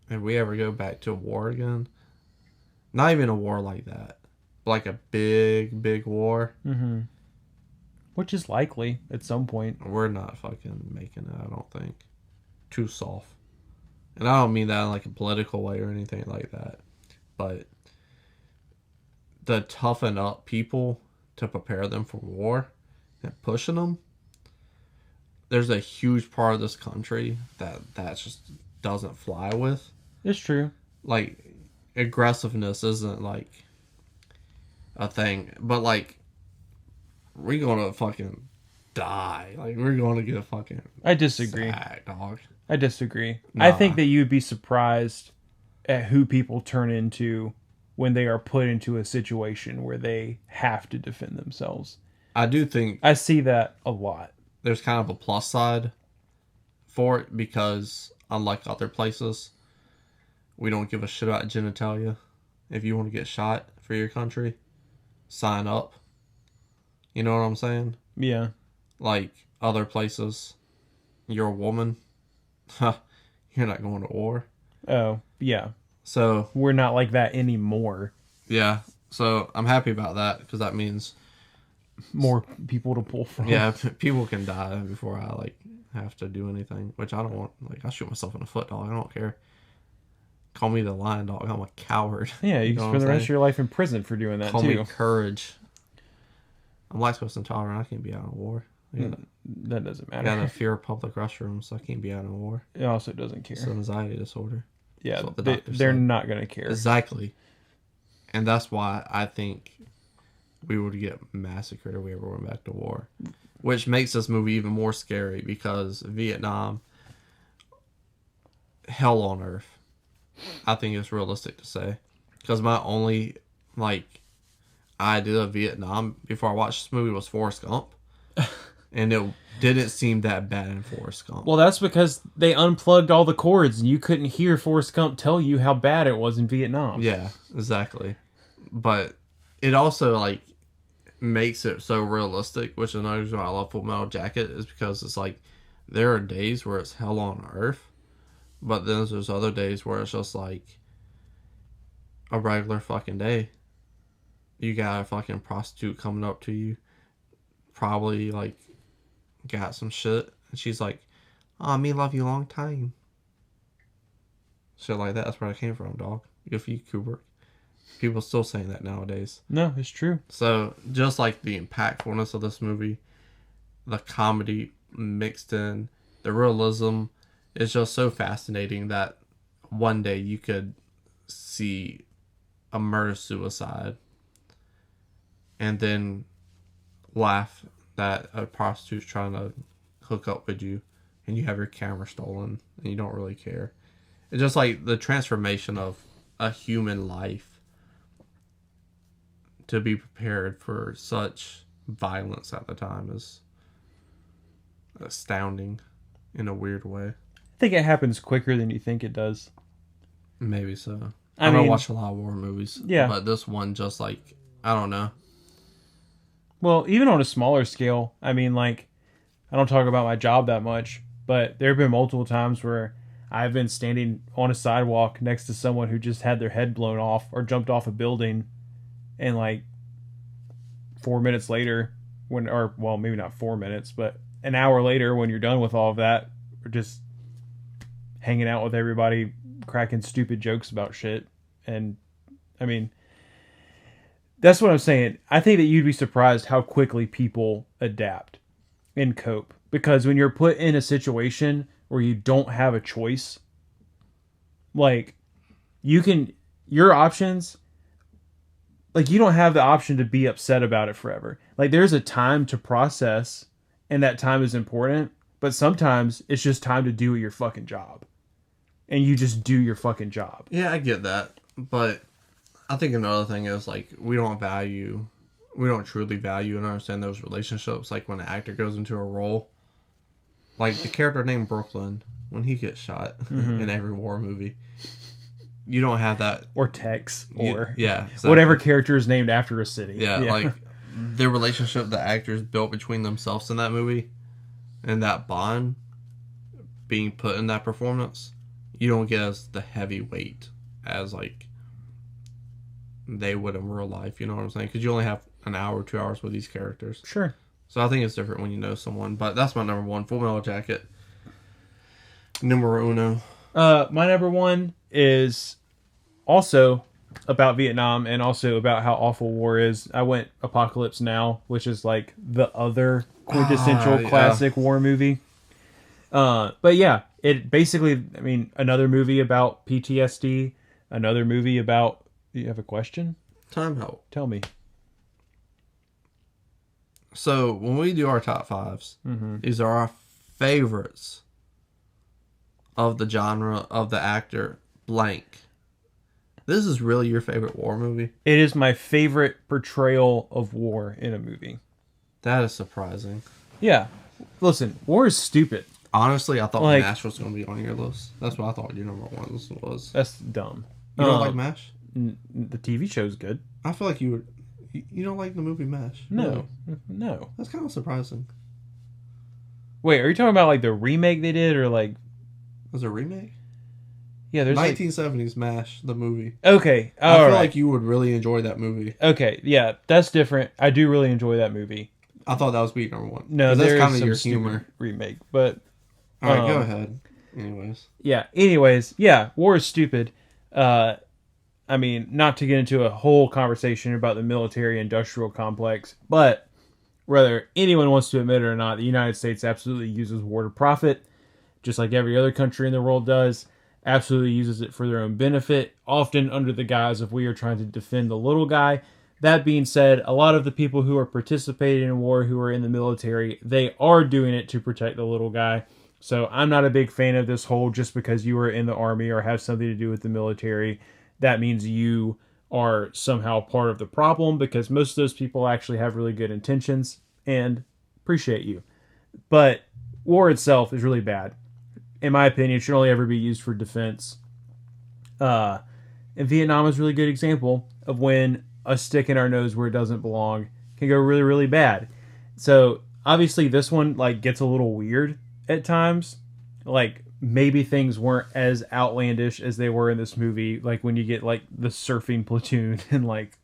if we ever go back to a war again, not even a war like that, like a big, big war, which is likely at some point. we're not fucking making it, I don't think. Too soft. And I don't mean that in like a political way or anything like that. But the toughen up people to prepare them for war and pushing them, there's a huge part of this country that just doesn't fly with. It's true. Like, aggressiveness isn't like a thing, but like, we're gonna fucking die. Like, we're gonna get fucking. I disagree. Sacked, dog. I disagree. Nah. I think that you'd be surprised at who people turn into when they are put into a situation where they have to defend themselves. I do think I see that a lot. there's kind of a plus side for it because, unlike other places, we don't give a shit about genitalia. If you want to get shot for your country, sign up. You know what I'm saying? Yeah. Like other places, you're a woman, you're not going to war. Oh, yeah. So we're not like that anymore. Yeah. So I'm happy about that because that means more people to pull from. Yeah, people can die before I like have to do anything, which I don't want. Like, I shoot myself in the foot, dog. I don't care. Call me the lion dog. I'm a coward. Yeah, you can spend the rest of your life in prison for doing that. Call too. me courage. I'm lactose intolerant. I can't be out in a war. That doesn't matter. I got a fear of public restrooms, so I can't be out in a war. It also doesn't care. It's an anxiety disorder. Yeah, they're not going to care. Exactly. And that's why I think we would get massacred if we ever went back to war. Which makes this movie even more scary because Vietnam, hell on earth. I think it's realistic to say. Because my only, idea of Vietnam before I watched this movie was Forrest Gump. And it didn't seem that bad in Forrest Gump. Well, that's because they unplugged all the cords and you couldn't hear Forrest Gump tell you how bad it was in Vietnam. Yeah, exactly. But it also, makes it so realistic, which is another reason why I love Full Metal Jacket, is because it's there are days where it's hell on earth, but then there's other days where it's just a regular fucking day. You got a fucking prostitute coming up to you, probably got some shit, and she's like, "Oh, me love you long time." Shit like that. That's where I came from, dog. Good for you, Kubrick. People still saying that nowadays. No, it's true. So, just like the impactfulness of this movie, the comedy mixed in, the realism is just so fascinating that one day you could see a murder-suicide and then laugh that a prostitute's trying to hook up with you and you have your camera stolen and you don't really care. It's just the transformation of a human life to be prepared for such violence at the time is astounding in a weird way. I think it happens quicker than you think it does. Maybe so. I don't mean, watch a lot of war movies. Yeah. But this one just like, I don't know. Well, even on a smaller scale, I mean, like, I don't talk about my job that much, but there have been multiple times where I've been standing on a sidewalk next to someone who just had their head blown off or jumped off a building, and like 4 minutes later, maybe not 4 minutes, but an hour later, when you're done with all of that, we're just hanging out with everybody, cracking stupid jokes about shit. And I mean, that's what I'm saying. I think that you'd be surprised how quickly people adapt and cope, because when you're put in a situation where you don't have a choice, like, your options, like, you don't have the option to be upset about it forever. Like, there's a time to process, and that time is important, but sometimes it's just time to do your fucking job. And you just do your fucking job. Yeah, I get that. But I think another thing is, like, we don't truly value and understand those relationships. Like, when an actor goes into a role, like the character named Brooklyn, when he gets shot in every war movie, you don't have that. Or Tex, or exactly. Whatever character is named after a city. Yeah, like the relationship the actors built between themselves in that movie, and that bond being put in that performance, you don't get as the heavy weight as like they would in real life. You know what I'm saying? Because you only have an hour, 2 hours with these characters. Sure. So I think it's different when you know someone. But that's my number one, Full Metal Jacket. Numero uno. My number one is also about Vietnam and also about how awful war is. I went Apocalypse Now, which is like the other quintessential classic war movie. But yeah, it basically, I mean, another movie about PTSD, another movie about... You have a question? Time out. Tell me. So, when we do our top fives, these are our favorites of the genre, of the actor, blank. This is really your favorite war movie? It is my favorite portrayal of war in a movie. That is surprising. Yeah. Listen, war is stupid. Honestly, I thought MASH was going to be on your list. That's what I thought your number one was. That's dumb. You don't like MASH? The TV show's good. I feel like you would... You don't like the movie MASH? No. Really? No. That's kind of surprising. Wait, are you talking about like the remake they did, or like... Was it a remake? Yeah, there's 1970s MASH, the movie. Okay. I feel like you would really enjoy that movie. Okay, yeah, that's different. I do really enjoy that movie. I thought that was beat number one. No, there's kind of some your stupid humor remake, but... Alright, go ahead. Anyways, yeah, war is stupid. I mean, not to get into a whole conversation about the military-industrial complex, but whether anyone wants to admit it or not, the United States absolutely uses war to profit, just like every other country in the world does. Absolutely uses it for their own benefit, often under the guise of we are trying to defend the little guy. That being said, a lot of the people who are participating in war, who are in the military, they are doing it to protect the little guy. So I'm not a big fan of this whole just because you were in the army or have something to do with the military, that means you are somehow part of the problem, because most of those people actually have really good intentions and appreciate you. But war itself is really bad. In my opinion, it should only ever be used for defense. And Vietnam is a really good example of when a stick in our nose where it doesn't belong can go really, really bad. So obviously this one like gets a little weird at times. Like, maybe things weren't as outlandish as they were in this movie. Like when you get like the surfing platoon and like,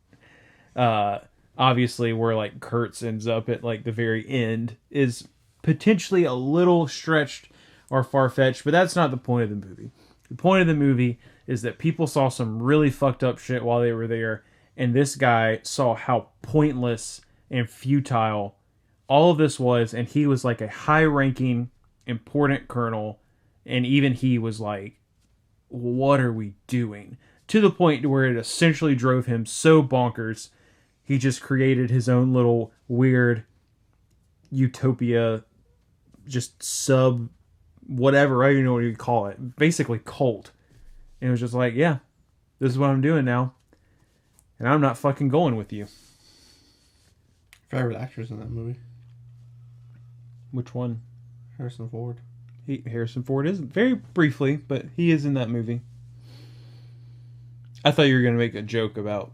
obviously where like Kurtz ends up at like the very end is potentially a little stretched or far-fetched, but that's not the point of the movie. The point of the movie is that people saw some really fucked up shit while they were there, and this guy saw how pointless and futile all of this was, and he was like a high-ranking, important colonel, and even he was like, what are we doing? To the point where it essentially drove him so bonkers, he just created his own little weird utopia, just sub whatever, I don't even know what you call it, basically cult. And it was just like, yeah, this is what I'm doing now, and I'm not fucking going with you. Favorite actors in that movie? Which one? Harrison Ford. Harrison Ford is very briefly, but he is in that movie. I thought you were going to make a joke about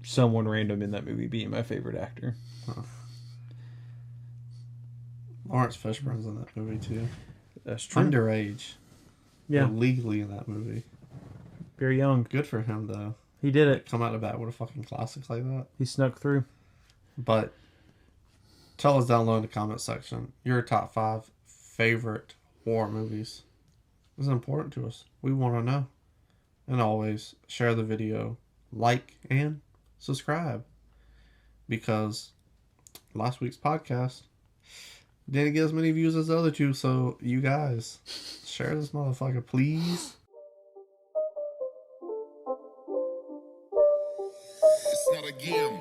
someone random in that movie being my favorite actor. Huh. Lawrence Fishburne's in that movie too. That's true. Underage. Yeah. Illegally in that movie. Very young. Good for him though. He did it. Come out of bat with a fucking classic like that. He snuck through. But tell us down below in the comment section your top 5 favorite horror movies. This is important to us. We want to know. And always share the video, like, and subscribe. Because last week's podcast didn't get as many views as the other two, so you guys, share this motherfucker, please. It's not a game.